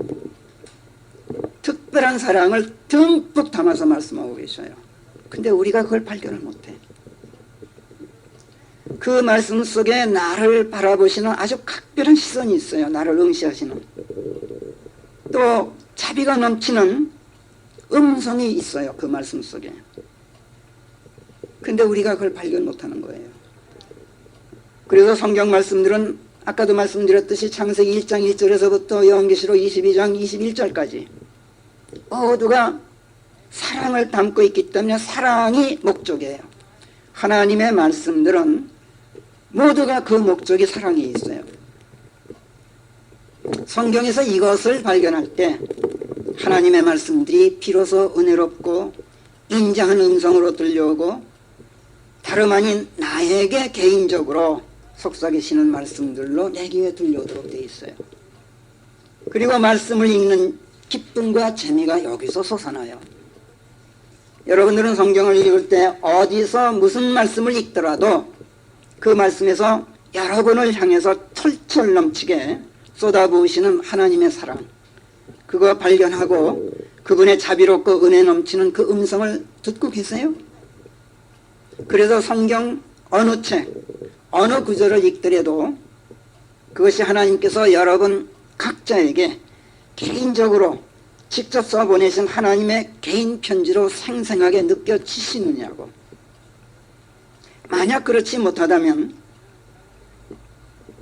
특별한 사랑을 듬뿍 담아서 말씀하고 계셔요. 근데 우리가 그걸 발견을 못해. 그 말씀 속에 나를 바라보시는 아주 각별한 시선이 있어요. 나를 응시하시는. 또 자비가 넘치는 음성이 있어요. 그 말씀 속에. 근데 우리가 그걸 발견 못하는 거예요. 그래서 성경 말씀들은 아까도 말씀드렸듯이 창세기 1장 1절에서부터 요한계시록 22장 21절까지 모두가 사랑을 담고 있기 때문에 사랑이 목적이에요. 하나님의 말씀들은 모두가 그 목적이 사랑이 있어요. 성경에서 이것을 발견할 때 하나님의 말씀들이 비로소 은혜롭고 인자한 음성으로 들려오고 다름 아닌 나에게 개인적으로 속삭이시는 말씀들로 내 귀에 들려오도록 되어 있어요. 그리고 말씀을 읽는 기쁨과 재미가 여기서 솟아나요. 여러분들은 성경을 읽을 때 어디서 무슨 말씀을 읽더라도 그 말씀에서 여러분을 향해서 철철 넘치게 쏟아부으시는 하나님의 사랑, 그거 발견하고 그분의 자비롭고 은혜 넘치는 그 음성을 듣고 계세요? 그래서 성경 어느 책, 어느 구절을 읽더라도 그것이 하나님께서 여러분 각자에게 개인적으로 직접 써보내신 하나님의 개인 편지로 생생하게 느껴지시느냐고. 만약 그렇지 못하다면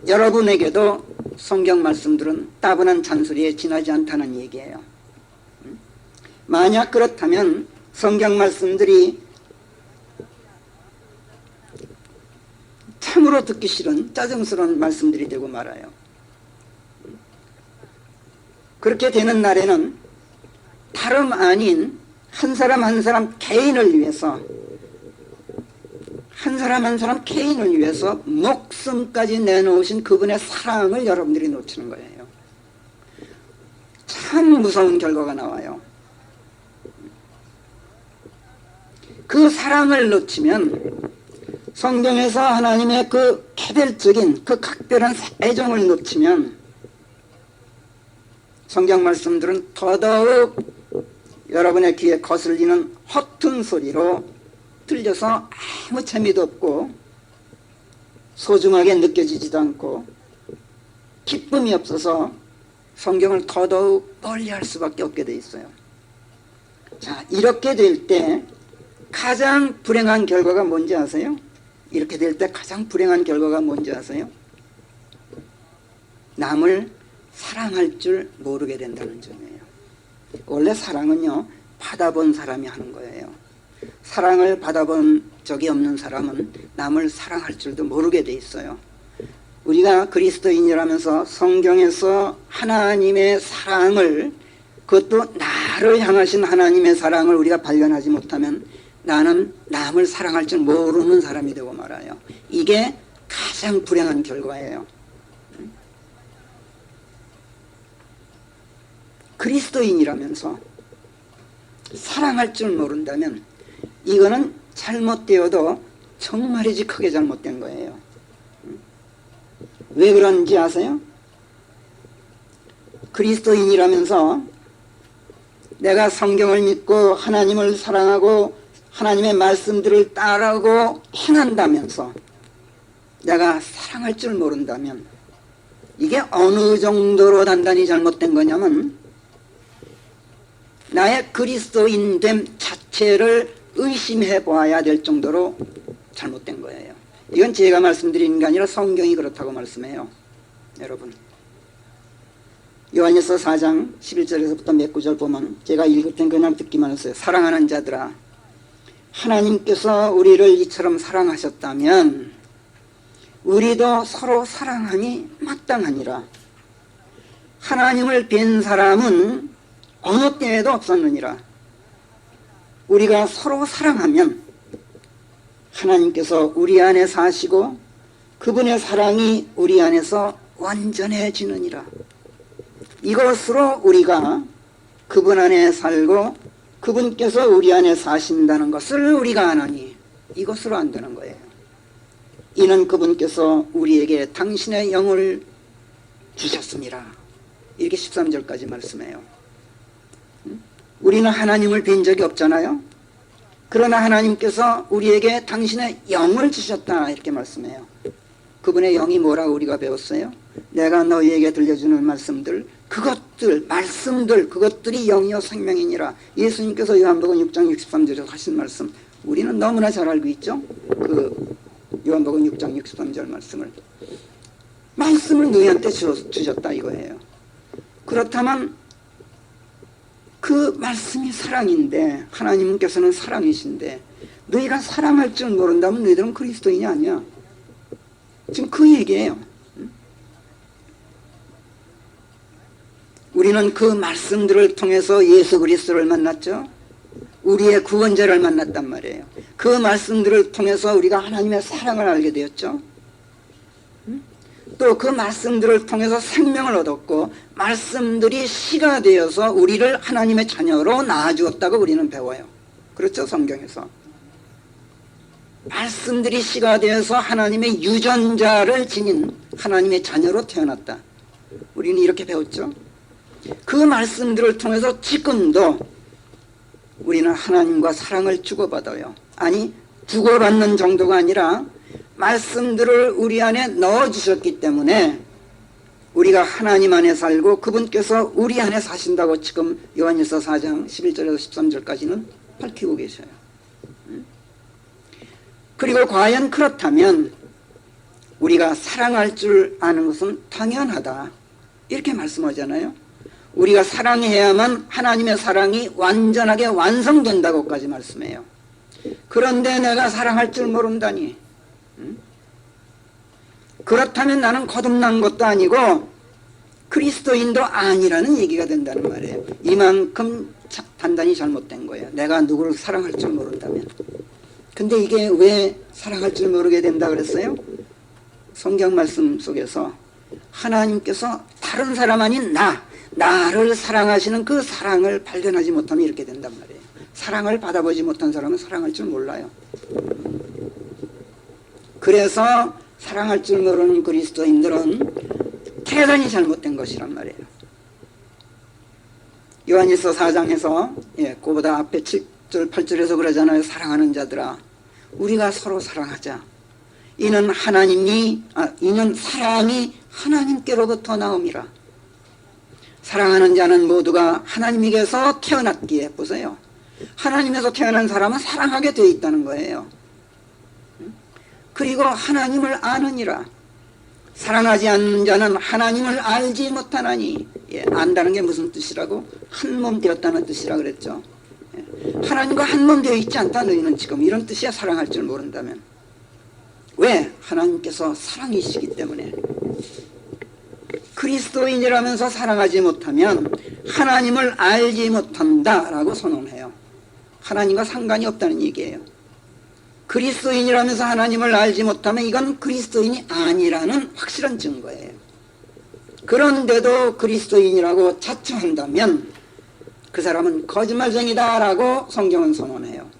여러분에게도 성경 말씀들은 따분한 잔소리에 지나지 않다는 얘기예요. 만약 그렇다면 성경 말씀들이 참으로 듣기 싫은 짜증스러운 말씀들이 되고 말아요. 그렇게 되는 날에는 다름 아닌 한 사람 한 사람 개인을 위해서, 한 사람 한 사람 개인을 위해서 목숨까지 내놓으신 그분의 사랑을 여러분들이 놓치는 거예요. 참 무서운 결과가 나와요. 그 사랑을 놓치면, 성경에서 하나님의 그 개별적인 그 각별한 애정을 놓치면 성경 말씀들은 더더욱 여러분의 귀에 거슬리는 허튼 소리로 들려서 아무 재미도 없고 소중하게 느껴지지도 않고 기쁨이 없어서 성경을 더더욱 멀리할 수밖에 없게 돼 있어요. 자, 이렇게 될 때 가장 불행한 결과가 뭔지 아세요? 이렇게 될 때 가장 불행한 결과가 뭔지 아세요? 남을 사랑할 줄 모르게 된다는 점이에요. 원래 사랑은요, 받아본 사람이 하는 거예요. 사랑을 받아본 적이 없는 사람은 남을 사랑할 줄도 모르게 돼 있어요. 우리가 그리스도인이라면서 성경에서 하나님의 사랑을, 그것도 나를 향하신 하나님의 사랑을 우리가 발견하지 못하면 나는 남을 사랑할 줄 모르는 사람이 되고 말아요. 이게 가장 불행한 결과예요. 그리스도인이라면서 사랑할 줄 모른다면 이거는 잘못되어도 정말이지 크게 잘못된 거예요. 왜 그런지 아세요? 그리스도인이라면서 내가 성경을 믿고 하나님을 사랑하고 하나님의 말씀들을 따르고 행한다면서 내가 사랑할 줄 모른다면 이게 어느 정도로 단단히 잘못된 거냐면 나의 그리스도인됨 자체를 의심해 보아야 될 정도로 잘못된 거예요. 이건 제가 말씀드리는 게 아니라 성경이 그렇다고 말씀해요. 여러분, 요한일서 4장 11절에서부터 몇 구절 보면 제가 읽을 땐 그냥 듣기만 했어요. 사랑하는 자들아, 하나님께서 우리를 이처럼 사랑하셨다면 우리도 서로 사랑하니 마땅하니라. 하나님을 뵌 사람은 어느 때에도 없었느니라. 우리가 서로 사랑하면 하나님께서 우리 안에 사시고 그분의 사랑이 우리 안에서 완전해지느니라. 이것으로 우리가 그분 안에 살고 그분께서 우리 안에 사신다는 것을 우리가 아나니, 이것으로 안 되는 거예요. 이는 그분께서 우리에게 당신의 영을 주셨습니다. 이렇게 13절까지 말씀해요. 우리는 하나님을 뵌 적이 없잖아요. 그러나 하나님께서 우리에게 당신의 영을 주셨다, 이렇게 말씀해요. 그분의 영이 뭐라고 우리가 배웠어요? 내가 너희에게 들려주는 말씀들, 그것들, 말씀들, 그것들이 영이요 생명이니라. 예수님께서 요한복음 6장 63절에서 하신 말씀, 우리는 너무나 잘 알고 있죠? 그 요한복음 6장 63절 말씀을 너희한테 주셨다 이거예요. 그렇다면 그 말씀이 사랑인데, 하나님께서는 사랑이신데 너희가 사랑할 줄 모른다면 너희들은 그리스도인이 아니야. 지금 그 얘기예요. 우리는 그 말씀들을 통해서 예수 그리스도를 만났죠. 우리의 구원자를 만났단 말이에요. 그 말씀들을 통해서 우리가 하나님의 사랑을 알게 되었죠. 또 그 말씀들을 통해서 생명을 얻었고, 말씀들이 씨가 되어서 우리를 하나님의 자녀로 낳아주었다고 우리는 배워요. 그렇죠, 성경에서. 말씀들이 씨가 되어서 하나님의 유전자를 지닌 하나님의 자녀로 태어났다. 우리는 이렇게 배웠죠. 그 말씀들을 통해서 지금도 우리는 하나님과 사랑을 주고받아요. 아니, 주고받는 정도가 아니라 말씀들을 우리 안에 넣어주셨기 때문에 우리가 하나님 안에 살고 그분께서 우리 안에 사신다고 지금 요한일서 4장 11절에서 13절까지는 밝히고 계셔요. 그리고 과연 그렇다면 우리가 사랑할 줄 아는 것은 당연하다, 이렇게 말씀하잖아요. 우리가 사랑해야만 하나님의 사랑이 완전하게 완성된다고까지 말씀해요. 그런데 내가 사랑할 줄 모른다니, 그렇다면 나는 거듭난 것도 아니고 그리스도인도 아니라는 얘기가 된다는 말이에요. 이만큼 판단이 잘못된 거예요. 내가 누구를 사랑할 줄 모른다면. 근데 이게 왜 사랑할 줄 모르게 된다 그랬어요? 성경 말씀 속에서 하나님께서 다른 사람 아닌 나를 사랑하시는 그 사랑을 발견하지 못하면 이렇게 된단 말이에요. 사랑을 받아보지 못한 사람은 사랑할 줄 몰라요. 그래서 사랑할 줄 모르는 그리스도인들은 대단히 잘못된 것이란 말이에요. 요한일서 4장에서 그보다 앞에 7절 8절에서 그러잖아요. 사랑하는 자들아, 우리가 서로 사랑하자. 이는 사랑이 하나님께로부터 나옴이라. 사랑하는 자는 모두가 하나님에게서 태어났기에, 보세요, 하나님에서 태어난 사람은 사랑하게 되어 있다는 거예요. 그리고 하나님을 아느니라. 사랑하지 않는 자는 하나님을 알지 못하나니. 안다는 게 무슨 뜻이라고? 한 몸 되었다는 뜻이라 그랬죠. 하나님과 한 몸 되어 있지 않다 너희는 지금, 이런 뜻이야. 사랑할 줄 모른다면. 왜? 하나님께서 사랑이시기 때문에. 그리스도인이라면서 사랑하지 못하면 하나님을 알지 못한다라고 선언해요. 하나님과 상관이 없다는 얘기예요. 그리스도인이라면서 하나님을 알지 못하면 이건 그리스도인이 아니라는 확실한 증거예요. 그런데도 그리스도인이라고 자처한다면 그 사람은 거짓말쟁이다라고 성경은 선언해요.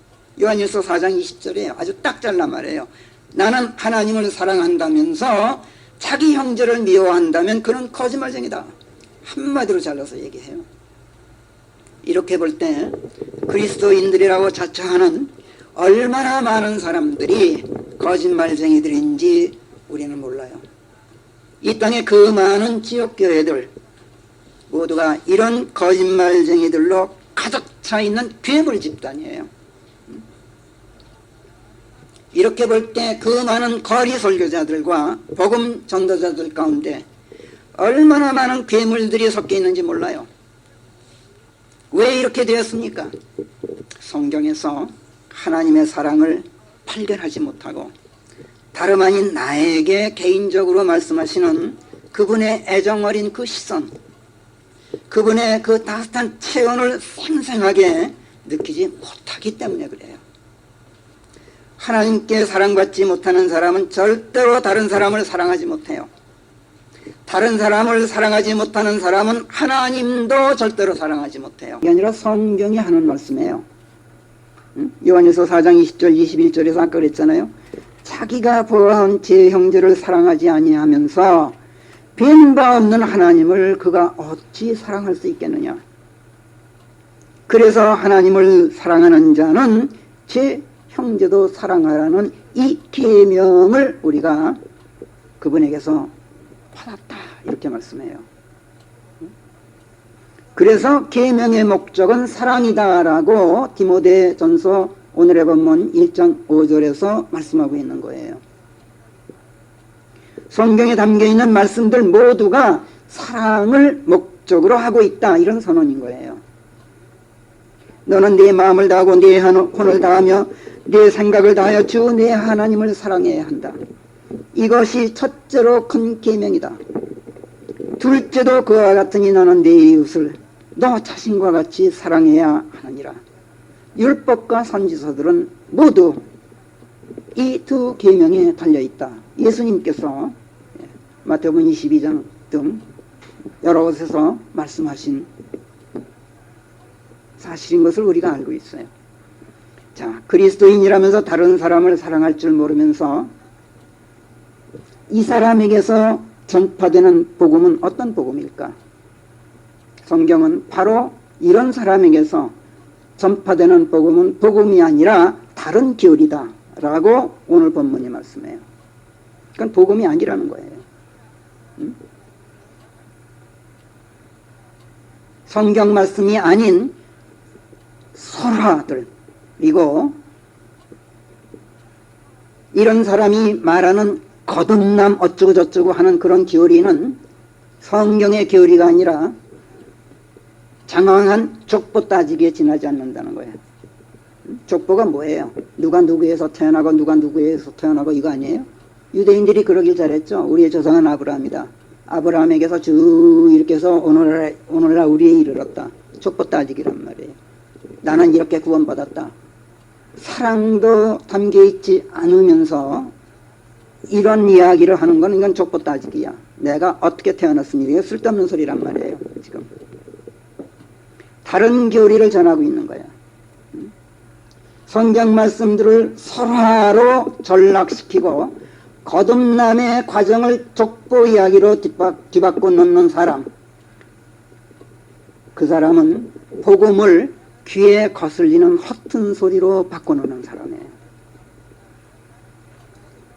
요한일서 4장 20절이에요. 아주 딱 잘라 말해요. 나는 하나님을 사랑한다면서 자기 형제를 미워한다면 그는 거짓말쟁이다. 한마디로 잘라서 얘기해요. 이렇게 볼 때 그리스도인들이라고 자처하는 얼마나 많은 사람들이 거짓말쟁이들인지 우리는 몰라요. 이 땅에 그 많은 지역교회들 모두가 이런 거짓말쟁이들로 가득 차 있는 괴물 집단이에요. 이렇게 볼 때 그 많은 거리 설교자들과 복음 전도자들 가운데 얼마나 많은 괴물들이 섞여 있는지 몰라요. 왜 이렇게 되었습니까? 성경에서 하나님의 사랑을 발견하지 못하고 다름 아닌 나에게 개인적으로 말씀하시는 그분의 애정어린 그 시선, 그분의 그 따뜻한 체온을 생생하게 느끼지 못하기 때문에 그래요. 하나님께 사랑받지 못하는 사람은 절대로 다른 사람을 사랑하지 못해요. 다른 사람을 사랑하지 못하는 사람은 하나님도 절대로 사랑하지 못해요. 이게 아니라 성경이 하는 말씀이에요. 요한일서 4장 20절 21절에서 아까 그랬잖아요. 자기가 보아한 제 형제를 사랑하지 아니하면서 빈바 없는 하나님을 그가 어찌 사랑할 수 있겠느냐. 그래서 하나님을 사랑하는 자는 제 형제도 사랑하라는 이 계명을 우리가 그분에게서 받았다, 이렇게 말씀해요. 그래서 계명의 목적은 사랑이다라고 디모데전서 오늘의 본문 1장 5절에서 말씀하고 있는 거예요. 성경에 담겨있는 말씀들 모두가 사랑을 목적으로 하고 있다, 이런 선언인 거예요. 너는 네 마음을 다하고 네 혼을 다하며 네 생각을 다하여 주 네 하나님을 사랑해야 한다. 이것이 첫째로 큰 계명이다. 둘째도 그와 같으니 너는 네 이웃을 너 자신과 같이 사랑해야 하느니라. 율법과 선지서들은 모두 이 두 계명에 달려있다. 예수님께서 마태복음 22장 등 여러 곳에서 말씀하신 사실인 것을 우리가 알고 있어요. 자, 그리스도인이라면서 다른 사람을 사랑할 줄 모르면서 이 사람에게서 전파되는 복음은 어떤 복음일까? 성경은 바로 이런 사람에게서 전파되는 복음은 복음이 아니라 다른 계열이다 라고 오늘 본문이 말씀해요. 그건 복음이 아니라는 거예요. 성경 말씀이 아닌 설화들, 그리고 이런 사람이 말하는 거듭남 어쩌고 저쩌고 하는 그런 교리는 성경의 교리가 아니라 장황한 족보 따지기에 지나지 않는다는 거예요. 족보가 뭐예요? 누가 누구에서 태어나고 누가 누구에서 태어나고 이거 아니에요? 유대인들이 그러길 잘했죠. 우리의 조상은 아브라함이다. 아브라함에게서 쭉 이렇게 해서 오늘날 우리에 이르렀다. 족보 따지기란 말이에요. 나는 이렇게 구원받았다. 사랑도 담겨있지 않으면서 이런 이야기를 하는 건 이건 족보 따지기야. 내가 어떻게 태어났습니까? 이거 쓸데없는 소리란 말이에요. 지금 다른 교리를 전하고 있는 거야. 성경 말씀들을 설화로 전락시키고 거듭남의 과정을 족보 이야기로 뒤바꿔 놓는 사람, 그 사람은 복음을 귀에 거슬리는 허튼 소리로 바꿔놓는 사람이에요.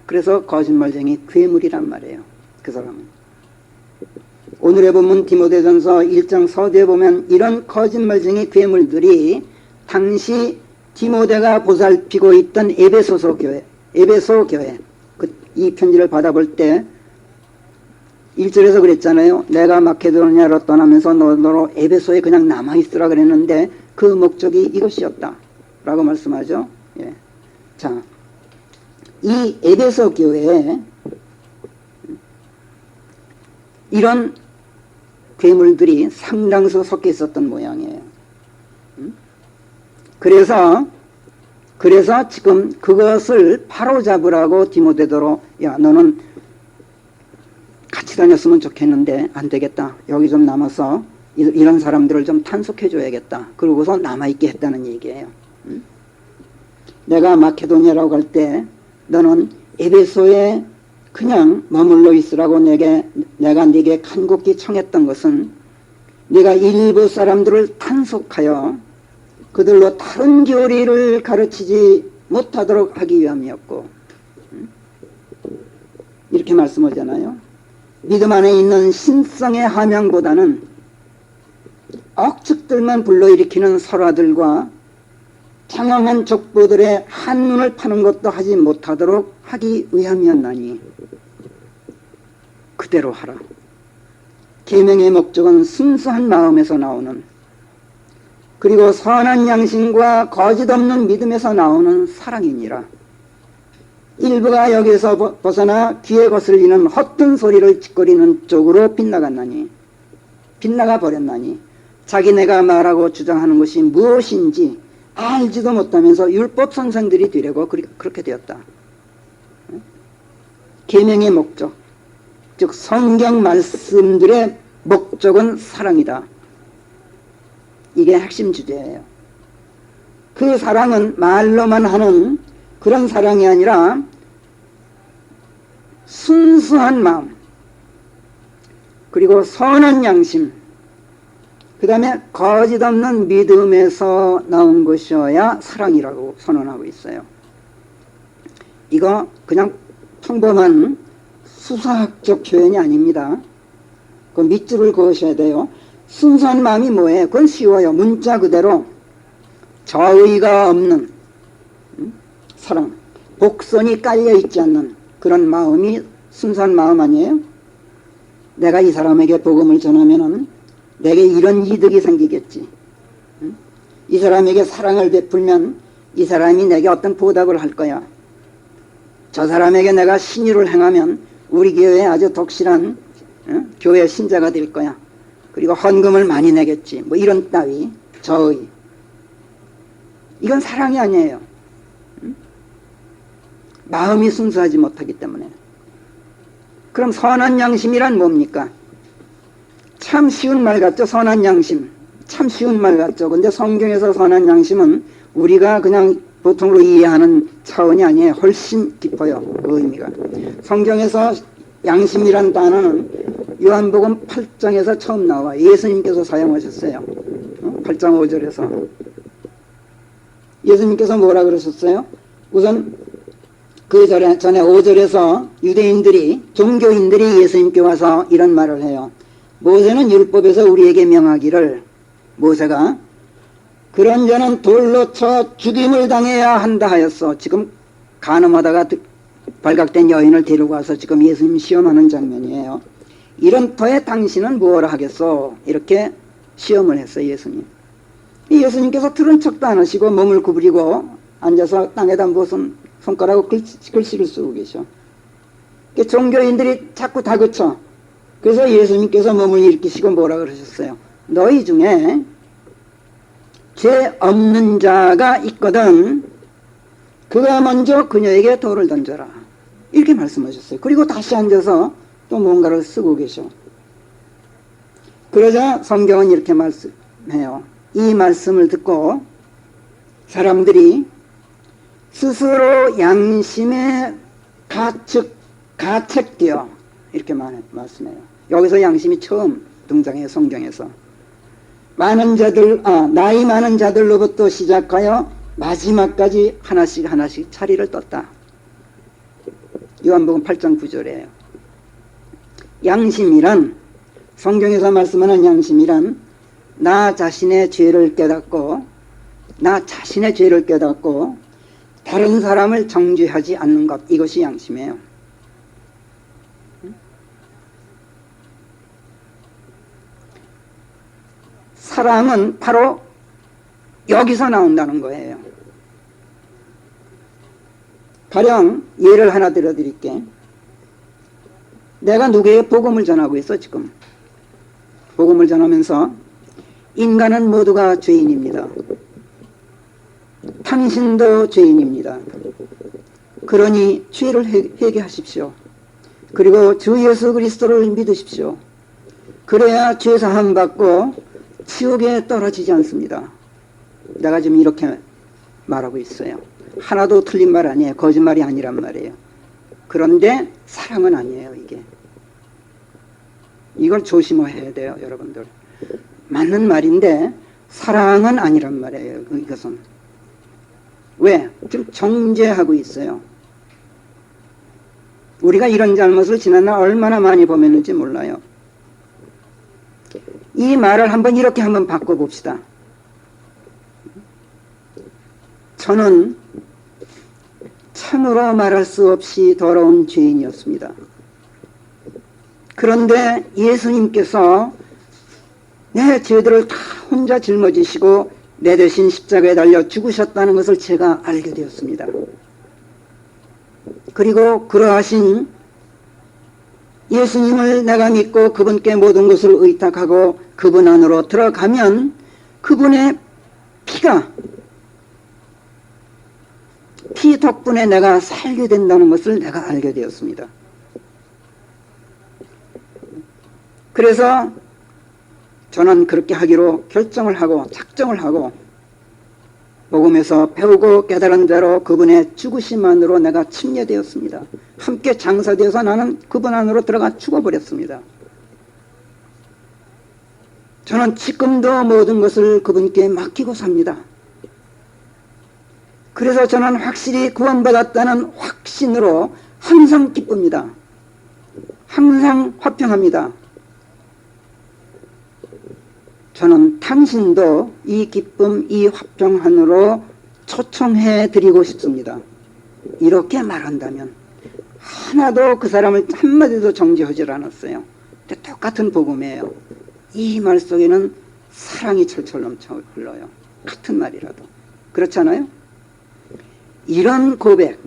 그래서 거짓말쟁이 괴물이란 말이에요. 그 사람은. 오늘의 본문 디모데전서 1장 서두에 보면 이런 거짓말쟁이 괴물들이 당시 디모데가 보살피고 있던 에베소 교회 이 편지를 받아볼 때 1절에서 그랬잖아요. 내가 마케도니아로 떠나면서 너로 에베소에 그냥 남아있으라 그랬는데 그 목적이 이것이었다 라고 말씀하죠. 예. 자, 이 에베소 교회에 이런 괴물들이 상당수 섞여 있었던 모양이에요. 그래서 지금 그것을 바로잡으라고 디모데도로 야 너는 같이 다녔으면 좋겠는데 안 되겠다. 여기 좀 남아서 이런 사람들을 좀 탄속해 줘야겠다. 그러고서 남아있게 했다는 얘기예요. 내가 마케도니아라고 갈 때 너는 에베소에 그냥 머물러 있으라고 내가 네게 간곡히 청했던 것은 네가 일부 사람들을 탄속하여 그들로 다른 교리를 가르치지 못하도록 하기 위함이었고, 이렇게 말씀하잖아요. 믿음 안에 있는 신성의 함양보다는 억측들만 불러일으키는 설화들과 장황한 족보들의 한눈을 파는 것도 하지 못하도록 하기 위함이었나니 그대로 하라. 계명의 목적은 순수한 마음에서 나오는, 그리고 선한 양심과 거짓 없는 믿음에서 나오는 사랑이니라. 일부가 여기서 벗어나 귀에 거슬리는 헛된 소리를 짓거리는 쪽으로 빗나가 버렸나니 자기네가 말하고 주장하는 것이 무엇인지 알지도 못하면서 율법 선생들이 되려고 그렇게 되었다. 계명의 목적, 즉 성경 말씀들의 목적은 사랑이다. 이게 핵심 주제예요. 그 사랑은 말로만 하는 그런 사랑이 아니라 순수한 마음, 그리고 선한 양심, 그 다음에 거짓 없는 믿음에서 나온 것이어야 사랑이라고 선언하고 있어요. 이거 그냥 평범한 수사학적 표현이 아닙니다. 그 밑줄을 그으셔야 돼요. 순수한 마음이 뭐예요? 그건 쉬워요. 문자 그대로 저의가 없는 사랑, 복선이 깔려있지 않는 그런 마음이 순수한 마음 아니에요? 내가 이 사람에게 복음을 전하면은 내게 이런 이득이 생기겠지. 이 사람에게 사랑을 베풀면 이 사람이 내게 어떤 보답을 할 거야. 저 사람에게 내가 신유를 행하면 우리 교회에 아주 독실한 교회 신자가 될 거야. 그리고 헌금을 많이 내겠지. 뭐 이런 따위 저의. 이건 사랑이 아니에요. 마음이 순수하지 못하기 때문에. 그럼 선한 양심이란 뭡니까? 참 쉬운 말 같죠? 선한 양심. 참 쉬운 말 같죠? 근데 성경에서 선한 양심은 우리가 그냥 보통으로 이해하는 차원이 아니에요. 훨씬 깊어요. 그 의미가. 성경에서 양심이란 단어는 요한복음 8장에서 처음 나와. 예수님께서 사용하셨어요. 8장 5절에서. 예수님께서 뭐라 그러셨어요? 우선 그 전에 5절에서 유대인들이, 종교인들이 예수님께 와서 이런 말을 해요. 모세는 율법에서 우리에게 명하기를, 모세가 그런 자는 돌로 쳐 죽임을 당해야 한다 하였어. 지금 간음하다가 발각된 여인을 데리고 와서 지금 예수님 시험하는 장면이에요. 이런 터에 당신은 무엇을 하겠소? 이렇게 시험을 했어요. 예수님. 예수님께서 들은 척도 안 하시고 몸을 구부리고 앉아서 땅에다 무슨 손가락으로 글씨를 쓰고 계셔. 종교인들이 자꾸 다그쳐. 그래서 예수님께서 몸을 일으키시고 뭐라 그러셨어요? 너희 중에 죄 없는 자가 있거든 그가 먼저 그녀에게 돌을 던져라. 이렇게 말씀하셨어요. 그리고 다시 앉아서 또 뭔가를 쓰고 계셔. 그러자 성경은 이렇게 말씀해요. 이 말씀을 듣고 사람들이 스스로 양심에 가책되어 이렇게 말씀해요. 여기서 양심이 처음 등장해요. 성경에서. 나이 많은 자들로부터 시작하여 마지막까지 하나씩 자리를 떴다. 요한복음 8장 9절이에요. 양심이란, 성경에서 말씀하는 양심이란 나 자신의 죄를 깨닫고 다른 사람을 정죄하지 않는 것, 이것이 양심이에요. 사랑은 바로 여기서 나온다는 거예요. 가령 예를 하나 들어드릴게. 내가 누구에게 복음을 전하고 있어 지금. 복음을 전하면서 인간은 모두가 죄인입니다. 당신도 죄인입니다. 그러니 죄를 회개하십시오. 그리고 주 예수 그리스도를 믿으십시오. 그래야 죄사함 받고 지옥에 떨어지지 않습니다. 내가 지금 이렇게 말하고 있어요. 하나도 틀린 말 아니에요. 거짓말이 아니란 말이에요. 그런데 사랑은 아니에요. 이걸 조심해야 돼요. 여러분들. 맞는 말인데 사랑은 아니란 말이에요. 이것은. 왜? 지금 정죄하고 있어요. 우리가 이런 잘못을 지난날 얼마나 많이 범했는지 몰라요. 이 말을 이렇게 한번 바꿔봅시다. 저는 참으로 말할 수 없이 더러운 죄인이었습니다. 그런데 예수님께서 내 죄들을 다 혼자 짊어지시고 내 대신 십자가에 달려 죽으셨다는 것을 제가 알게 되었습니다. 그리고 그러하신 예수님을 내가 믿고 그분께 모든 것을 의탁하고 그분 안으로 들어가면 그분의 피 덕분에 내가 살게 된다는 것을 내가 알게 되었습니다. 그래서 저는 그렇게 하기로 결정을 하고 작정을 하고 복음에서 배우고 깨달은 대로 그분의 죽으심만으로 내가 침례되었습니다. 함께 장사되어서 나는 그분 안으로 들어가 죽어버렸습니다. 저는 지금도 모든 것을 그분께 맡기고 삽니다. 그래서 저는 확실히 구원받았다는 확신으로 항상 기쁩니다. 항상 화평합니다. 저는 당신도 이 기쁨, 이 화평 안으로 초청해 드리고 싶습니다. 이렇게 말한다면 하나도 그 사람을 한마디도 정죄하지 않았어요. 근데 똑같은 복음이에요. 이 말 속에는 사랑이 철철 넘쳐 흘러요. 같은 말이라도. 그렇잖아요? 이런 고백,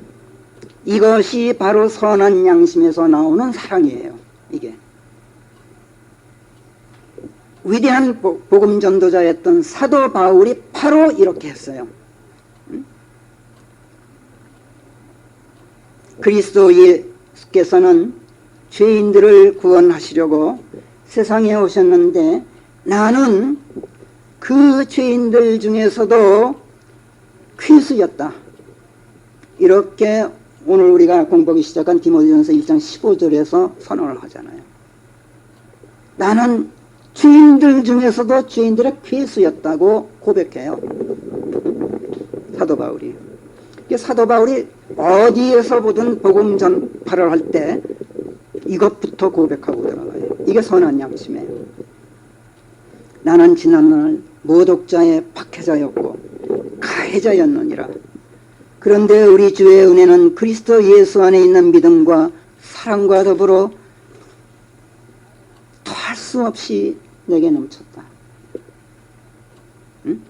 이것이 바로 선한 양심에서 나오는 사랑이에요. 이게 위대한 복음 전도자였던 사도 바울이 바로 이렇게 했어요. 그리스도 예수께서는 죄인들을 구원하시려고 세상에 오셨는데 나는 그 죄인들 중에서도 괴수였다. 이렇게 오늘 우리가 공부하기 시작한 디모데전서 1장 15절에서 선언을 하잖아요. 나는 죄인들 중에서도 죄인들의 괴수였다고 고백해요. 사도 바울이. 사도 바울이 어디에서 보든 복음 전파를 할 때 이것부터 고백하고 들어가요. 이게 선한 양심이에요. 나는 지난날 모독자의 박해자였고 가해자였느니라. 그런데 우리 주의 은혜는 그리스도 예수 안에 있는 믿음과 사랑과 더불어 더할 수 없이 내게 넘쳤다. 응?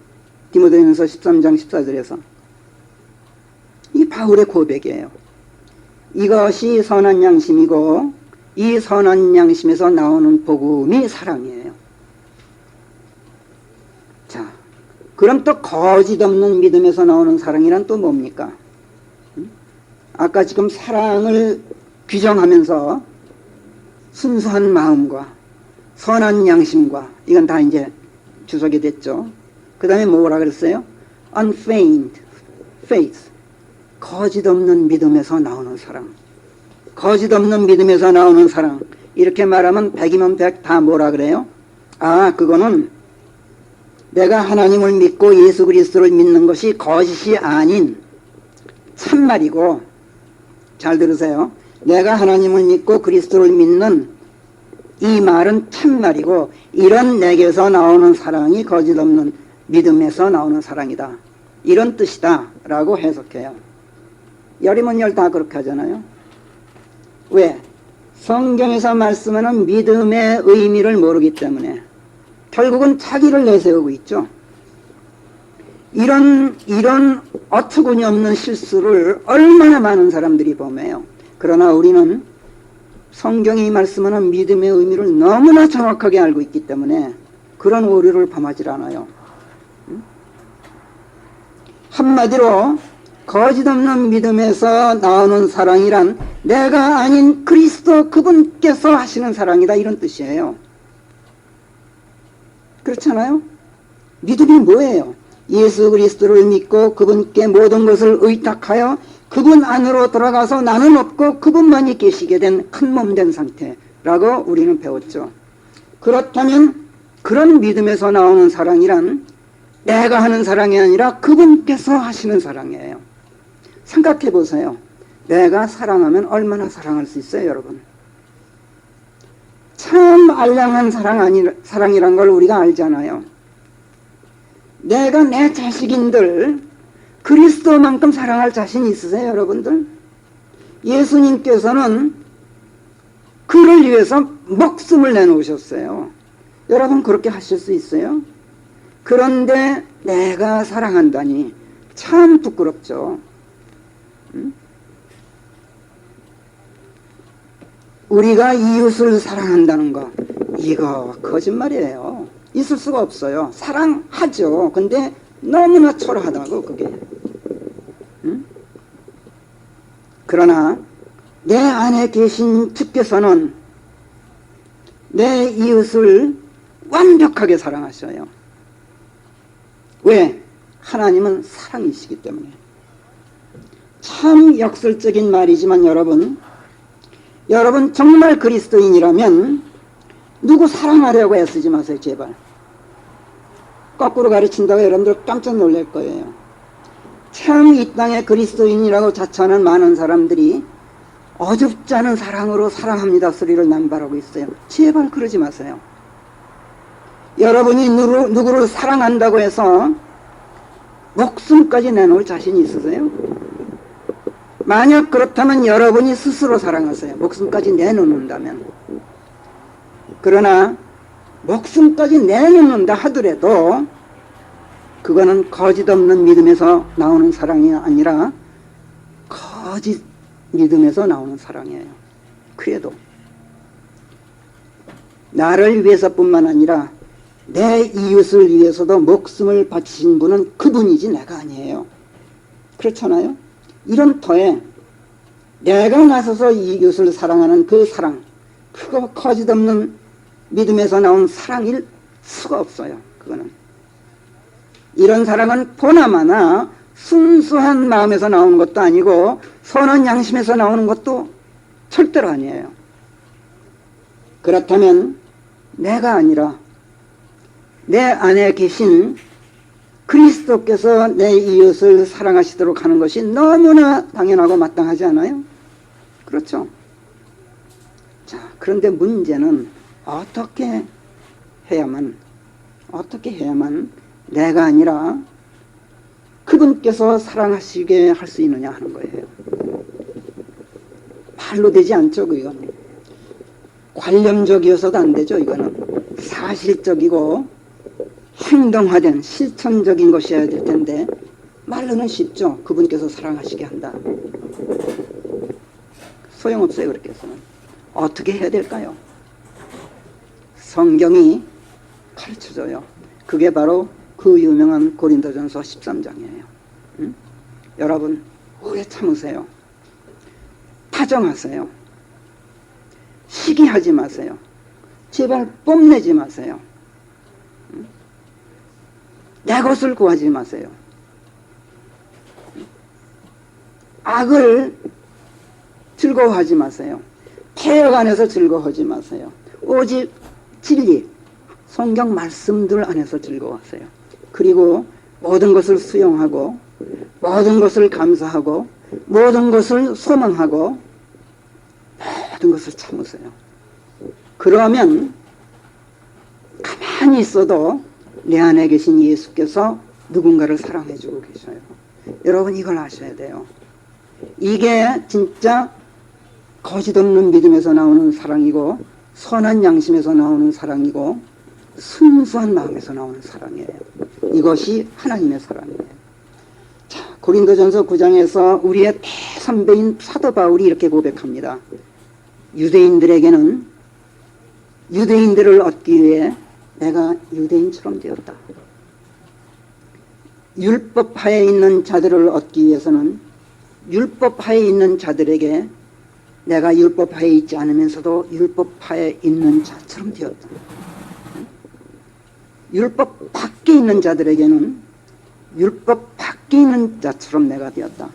디모데전서 13장 14절에서 이 바울의 고백이에요. 이것이 선한 양심이고 이 선한 양심에서 나오는 복음이 사랑이에요. 자, 그럼 또 거짓 없는 믿음에서 나오는 사랑이란 또 뭡니까? 아까 지금 사랑을 규정하면서 순수한 마음과 선한 양심과 이건 다 이제 주석이 됐죠. 그 다음에 뭐라 그랬어요? unfeigned faith, 거짓 없는 믿음에서 나오는 사랑. 거짓 없는 믿음에서 나오는 사랑. 이렇게 말하면 100이면 100 다 뭐라 그래요? 아, 그거는 내가 하나님을 믿고 예수 그리스도를 믿는 것이 거짓이 아닌 참말이고, 잘 들으세요. 내가 하나님을 믿고 그리스도를 믿는 이 말은 참말이고, 이런 내게서 나오는 사랑이 거짓 없는 믿음에서 나오는 사랑이다. 이런 뜻이다 라고 해석해요. 열이면 열 다 그렇게 하잖아요. 왜? 성경에서 말씀하는 믿음의 의미를 모르기 때문에 결국은 자기를 내세우고 있죠. 이런 어처구니 없는 실수를 얼마나 많은 사람들이 범해요. 그러나 우리는 성경이 말씀하는 믿음의 의미를 너무나 정확하게 알고 있기 때문에 그런 오류를 범하지 않아요. 한마디로 거짓 없는 믿음에서 나오는 사랑이란 내가 아닌 그리스도 그분께서 하시는 사랑이다, 이런 뜻이에요. 그렇잖아요? 믿음이 뭐예요? 예수 그리스도를 믿고 그분께 모든 것을 의탁하여 그분 안으로 들어가서 나는 없고 그분만이 계시게 된 한 몸 된 상태라고 우리는 배웠죠. 그렇다면 그런 믿음에서 나오는 사랑이란 내가 하는 사랑이 아니라 그분께서 하시는 사랑이에요. 생각해 보세요. 내가 사랑하면 얼마나 사랑할 수 있어요, 여러분? 참 알량한 사랑이란 걸 우리가 알잖아요. 내가 내 자식인들 그리스도만큼 사랑할 자신 있으세요, 여러분들? 예수님께서는 그를 위해서 목숨을 내놓으셨어요. 여러분 그렇게 하실 수 있어요? 그런데 내가 사랑한다니 참 부끄럽죠. 우리가 이웃을 사랑한다는 거, 이거 거짓말이에요. 있을 수가 없어요. 사랑하죠. 근데 너무나 초라하다고 그게. 그러나 내 안에 계신 주께서는 내 이웃을 완벽하게 사랑하셔요. 왜? 하나님은 사랑이시기 때문에. 참 역설적인 말이지만 여러분 정말 그리스도인이라면 누구 사랑하려고 애쓰지 마세요. 제발. 거꾸로 가르친다고 여러분들 깜짝 놀랄 거예요. 참 이 땅에 그리스도인이라고 자처하는 많은 사람들이 어줍지 않은 사랑으로 사랑합니다 소리를 남발하고 있어요. 제발 그러지 마세요. 여러분이 누구를 사랑한다고 해서 목숨까지 내놓을 자신이 있으세요? 만약 그렇다면 여러분이 스스로 사랑하세요. 목숨까지 내놓는다면. 그러나 목숨까지 내놓는다 하더라도 그거는 거짓 없는 믿음에서 나오는 사랑이 아니라 거짓 믿음에서 나오는 사랑이에요. 그래도 나를 위해서뿐만 아니라 내 이웃을 위해서도 목숨을 바치신 분은 그분이지 내가 아니에요. 그렇잖아요? 이런 터에 내가 나서서 이웃을 사랑하는 그 사랑, 그거 거짓 없는 믿음에서 나온 사랑일 수가 없어요. 그거는. 이런 사랑은 보나마나 순수한 마음에서 나오는 것도 아니고 선한 양심에서 나오는 것도 절대로 아니에요. 그렇다면 내가 아니라 내 안에 계신 그리스도께서 내 이웃을 사랑하시도록 하는 것이 너무나 당연하고 마땅하지 않아요? 그렇죠? 자, 그런데 문제는 어떻게 해야만 내가 아니라 그분께서 사랑하시게 할 수 있느냐 하는 거예요. 말로 되지 않죠, 이건. 관념적이어서도 안 되죠, 이거는. 사실적이고 행동화된 실천적인 것이어야 될 텐데 말로는 쉽죠. 그분께서 사랑하시게 한다. 소용없어요. 그렇게 해서는. 어떻게 해야 될까요? 성경이 가르쳐줘요. 그게 바로 그 유명한 고린도전서 13장이에요. 여러분 오래 참으세요. 다정하세요. 시기하지 마세요. 제발 뽐내지 마세요. 내 것을 구하지 마세요. 악을 즐거워하지 마세요. 폐역 안에서 즐거워하지 마세요. 오직 진리, 성경 말씀들 안에서 즐거워하세요. 그리고 모든 것을 수용하고 모든 것을 감사하고 모든 것을 소망하고 모든 것을 참으세요. 그러면 가만히 있어도 내 안에 계신 예수께서 누군가를 사랑해주고 계셔요. 여러분 이걸 아셔야 돼요. 이게 진짜 거짓 없는 믿음에서 나오는 사랑이고 선한 양심에서 나오는 사랑이고 순수한 마음에서 나오는 사랑이에요. 이것이 하나님의 사랑이에요. 자, 고린도전서 9장에서 우리의 대선배인 사도 바울이 이렇게 고백합니다. 유대인들에게는 유대인들을 얻기 위해 내가 유대인처럼 되었다. 율법하에 있는 자들을 얻기 위해서는 율법하에 있는 자들에게 내가 율법하에 있지 않으면서도 율법하에 있는 자처럼 되었다. 율법 밖에 있는 자들에게는 율법 밖에 있는 자처럼 내가 되었다.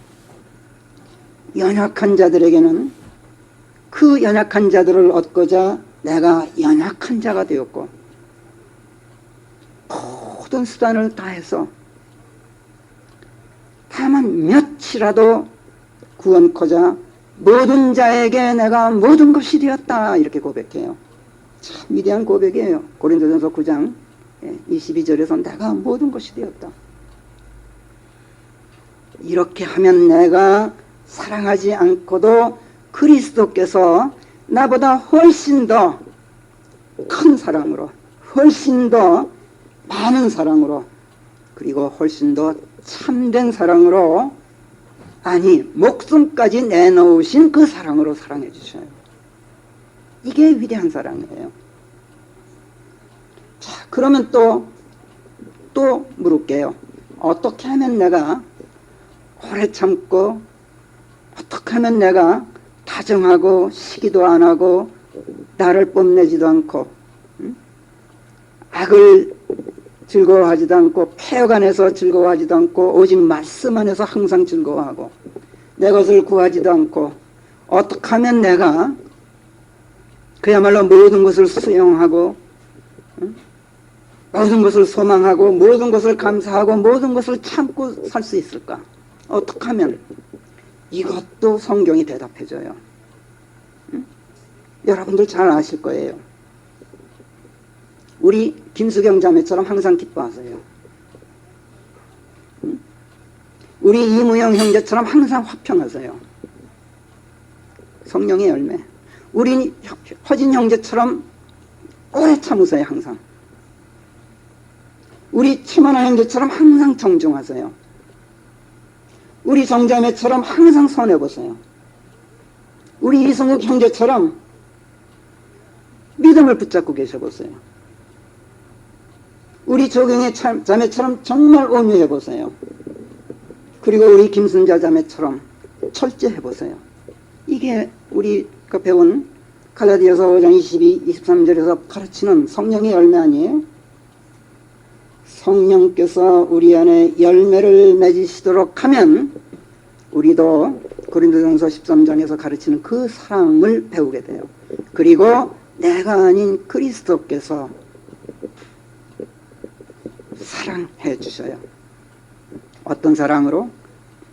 연약한 자들에게는 그 연약한 자들을 얻고자 내가 연약한 자가 되었고 모든 수단을 다해서 다만 몇이라도 구원코자 모든 자에게 내가 모든 것이 되었다 이렇게 고백해요. 참 위대한 고백이에요. 고린도전서 9장 22절에서 내가 모든 것이 되었다. 이렇게 하면 내가 사랑하지 않고도 그리스도께서 나보다 훨씬 더 큰 사랑으로, 훨씬 더 많은 사랑으로, 그리고 훨씬 더 참된 사랑으로, 아니 목숨까지 내놓으신 그 사랑으로 사랑해 주셔요. 이게 위대한 사랑이에요. 자, 그러면 또 물을게요. 어떻게 하면 내가 오래 참고, 어떻게 하면 내가 다정하고 시기도 안 하고 나를 뽐내지도 않고 악을 즐거워하지도 않고 폐역 안에서 즐거워하지도 않고 오직 말씀 안에서 항상 즐거워하고 내 것을 구하지도 않고, 어떻게 하면 내가 그야말로 모든 것을 수용하고 모든 것을 소망하고 모든 것을 감사하고 모든 것을 참고 살 수 있을까? 어떻게 하면? 이것도 성경이 대답해줘요. 여러분들 잘 아실 거예요. 우리 김수경 자매처럼 항상 기뻐하세요. 우리 이무영 형제처럼 항상 화평하세요. 성령의 열매. 우리 허진 형제처럼 오래 참으세요. 항상. 우리 최만화 형제처럼 항상 정중하세요. 우리 정자매처럼 항상 선해보세요. 우리 이성욱 형제처럼 믿음을 붙잡고 계셔보세요. 우리 조경의 자매처럼 정말 온유해보세요. 그리고 우리 김순자 자매처럼 철저해보세요. 이게 우리가 배운 갈라디아서 5장 22, 23절에서 가르치는 성령의 열매 아니에요? 성령께서 우리 안에 열매를 맺으시도록 하면 우리도 고린도전서 13장에서 가르치는 그 사랑을 배우게 돼요. 그리고 내가 아닌 그리스도께서 사랑해 주셔요. 어떤 사랑으로?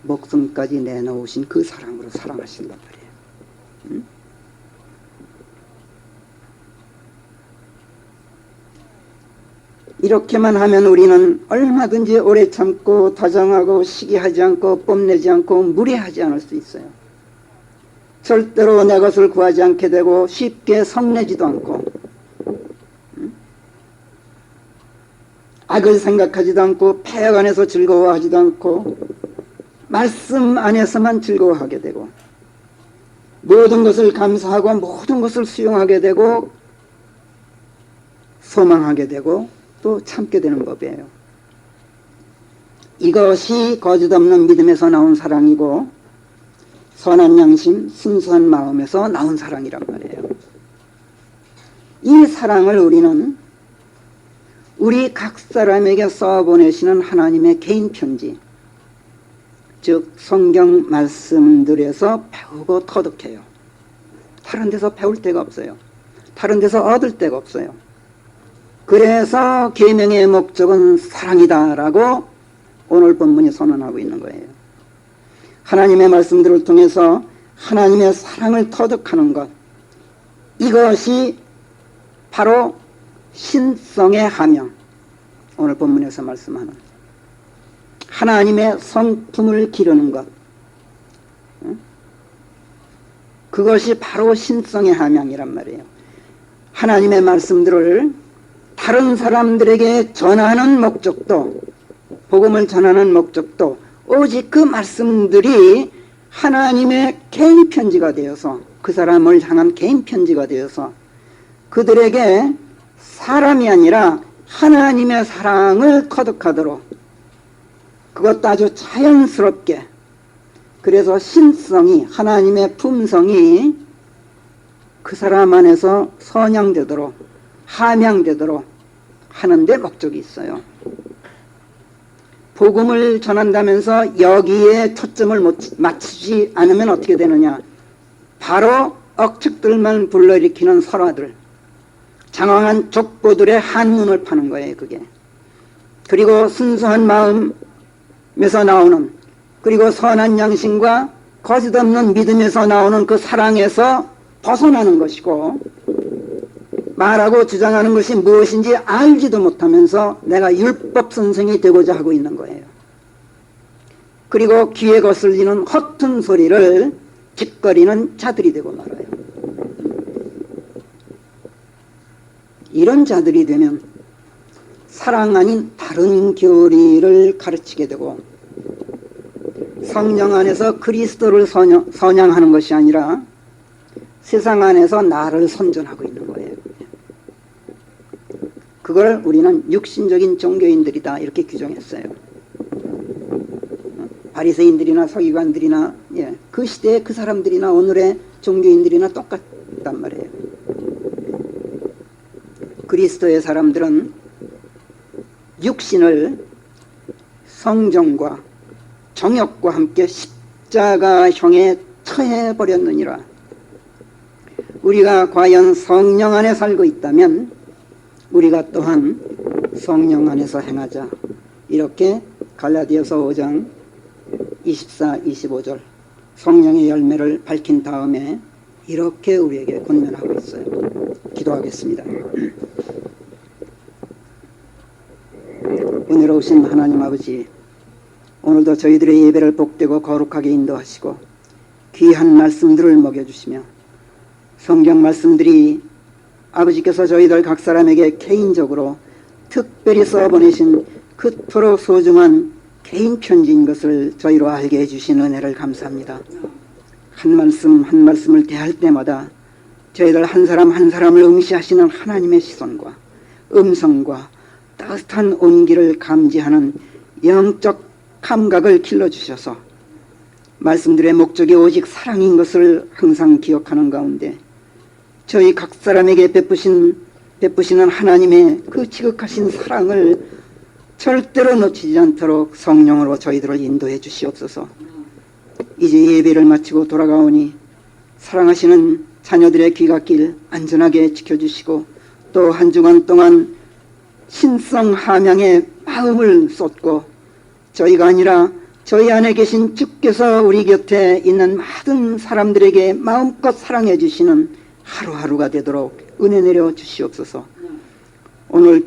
목숨까지 내놓으신 그 사랑으로 사랑하신단 말이에요. 이렇게만 하면 우리는 얼마든지 오래 참고 다정하고 시기하지 않고 뽐내지 않고 무례하지 않을 수 있어요. 절대로 내 것을 구하지 않게 되고 쉽게 성내지도 않고 악을 생각하지도 않고 폐역 안에서 즐거워하지도 않고 말씀 안에서만 즐거워하게 되고 모든 것을 감사하고 모든 것을 수용하게 되고 소망하게 되고 또 참게 되는 법이에요. 이것이 거짓 없는 믿음에서 나온 사랑이고 선한 양심, 순수한 마음에서 나온 사랑이란 말이에요. 이 사랑을 우리는 우리 각 사람에게 써보내시는 하나님의 개인 편지, 즉 성경 말씀들에서 배우고 터득해요. 다른 데서 배울 데가 없어요. 다른 데서 얻을 데가 없어요. 그래서 계명의 목적은 사랑이다라고 오늘 본문이 선언하고 있는 거예요. 하나님의 말씀들을 통해서 하나님의 사랑을 터득하는 것, 이것이 바로 신성의 하명, 오늘 본문에서 말씀하는 하나님의 성품을 기르는 것, 그것이 바로 신성의 하명이란 말이에요. 하나님의 말씀들을 다른 사람들에게 전하는 목적도, 복음을 전하는 목적도 오직 그 말씀들이 하나님의 개인 편지가 되어서, 그 사람을 향한 개인 편지가 되어서 그들에게 사람이 아니라 하나님의 사랑을 터득하도록, 그것도 아주 자연스럽게, 그래서 신성이, 하나님의 품성이 그 사람 안에서 선양되도록, 함양되도록 하는 데 목적이 있어요. 복음을 전한다면서 여기에 초점을 맞추지 않으면 어떻게 되느냐? 바로 억측들만 불러일으키는 설화들, 장황한 족보들의 한눈을 파는 거예요, 그게. 그리고 순수한 마음에서 나오는, 그리고 선한 양심과 거짓 없는 믿음에서 나오는 그 사랑에서 벗어나는 것이고, 말하고 주장하는 것이 무엇인지 알지도 못하면서 내가 율법 선생이 되고자 하고 있는 거예요. 그리고 귀에 거슬리는 허튼 소리를 짓거리는 자들이 되고 말아요. 이런 자들이 되면 사랑 아닌 다른 교리를 가르치게 되고 성령 안에서 그리스도를 선양하는 것이 아니라 세상 안에서 나를 선전하고 있는 거예요. 그걸 우리는 육신적인 종교인들이다 이렇게 규정했어요. 바리새인들이나 서기관들이나 그 시대의 그 사람들이나 오늘의 종교인들이나 똑같단 말이에요. 그리스도의 사람들은 육신을 성정과 정욕과 함께 십자가형에 처해버렸느니라. 우리가 과연 성령 안에 살고 있다면 우리가 또한 성령 안에서 행하자. 이렇게 갈라디아서 5장 24, 25절 성령의 열매를 밝힌 다음에 이렇게 우리에게 권면하고 있어요. 기도하겠습니다. 은혜로우신 하나님 아버지, 오늘도 저희들의 예배를 복되고 거룩하게 인도하시고 귀한 말씀들을 먹여주시며 성경 말씀들이 아버지께서 저희들 각 사람에게 개인적으로 특별히 써보내신 그토록 소중한 개인 편지인 것을 저희로 알게 해주신 은혜를 감사합니다. 한 말씀 한 말씀을 대할 때마다 저희들 한 사람 한 사람을 응시하시는 하나님의 시선과 음성과 따뜻한 온기를 감지하는 영적 감각을 길러주셔서 말씀들의 목적이 오직 사랑인 것을 항상 기억하는 가운데 저희 각 사람에게 베푸시는 하나님의 그 지극하신 사랑을 절대로 놓치지 않도록 성령으로 저희들을 인도해 주시옵소서. 이제 예배를 마치고 돌아가오니 사랑하시는 자녀들의 귀갓길 안전하게 지켜주시고 또 한 주간 동안 신성 함양의 마음을 쏟고 저희가 아니라 저희 안에 계신 주께서 우리 곁에 있는 모든 사람들에게 마음껏 사랑해 주시는 하루하루가 되도록 은혜 내려 주시옵소서. 오늘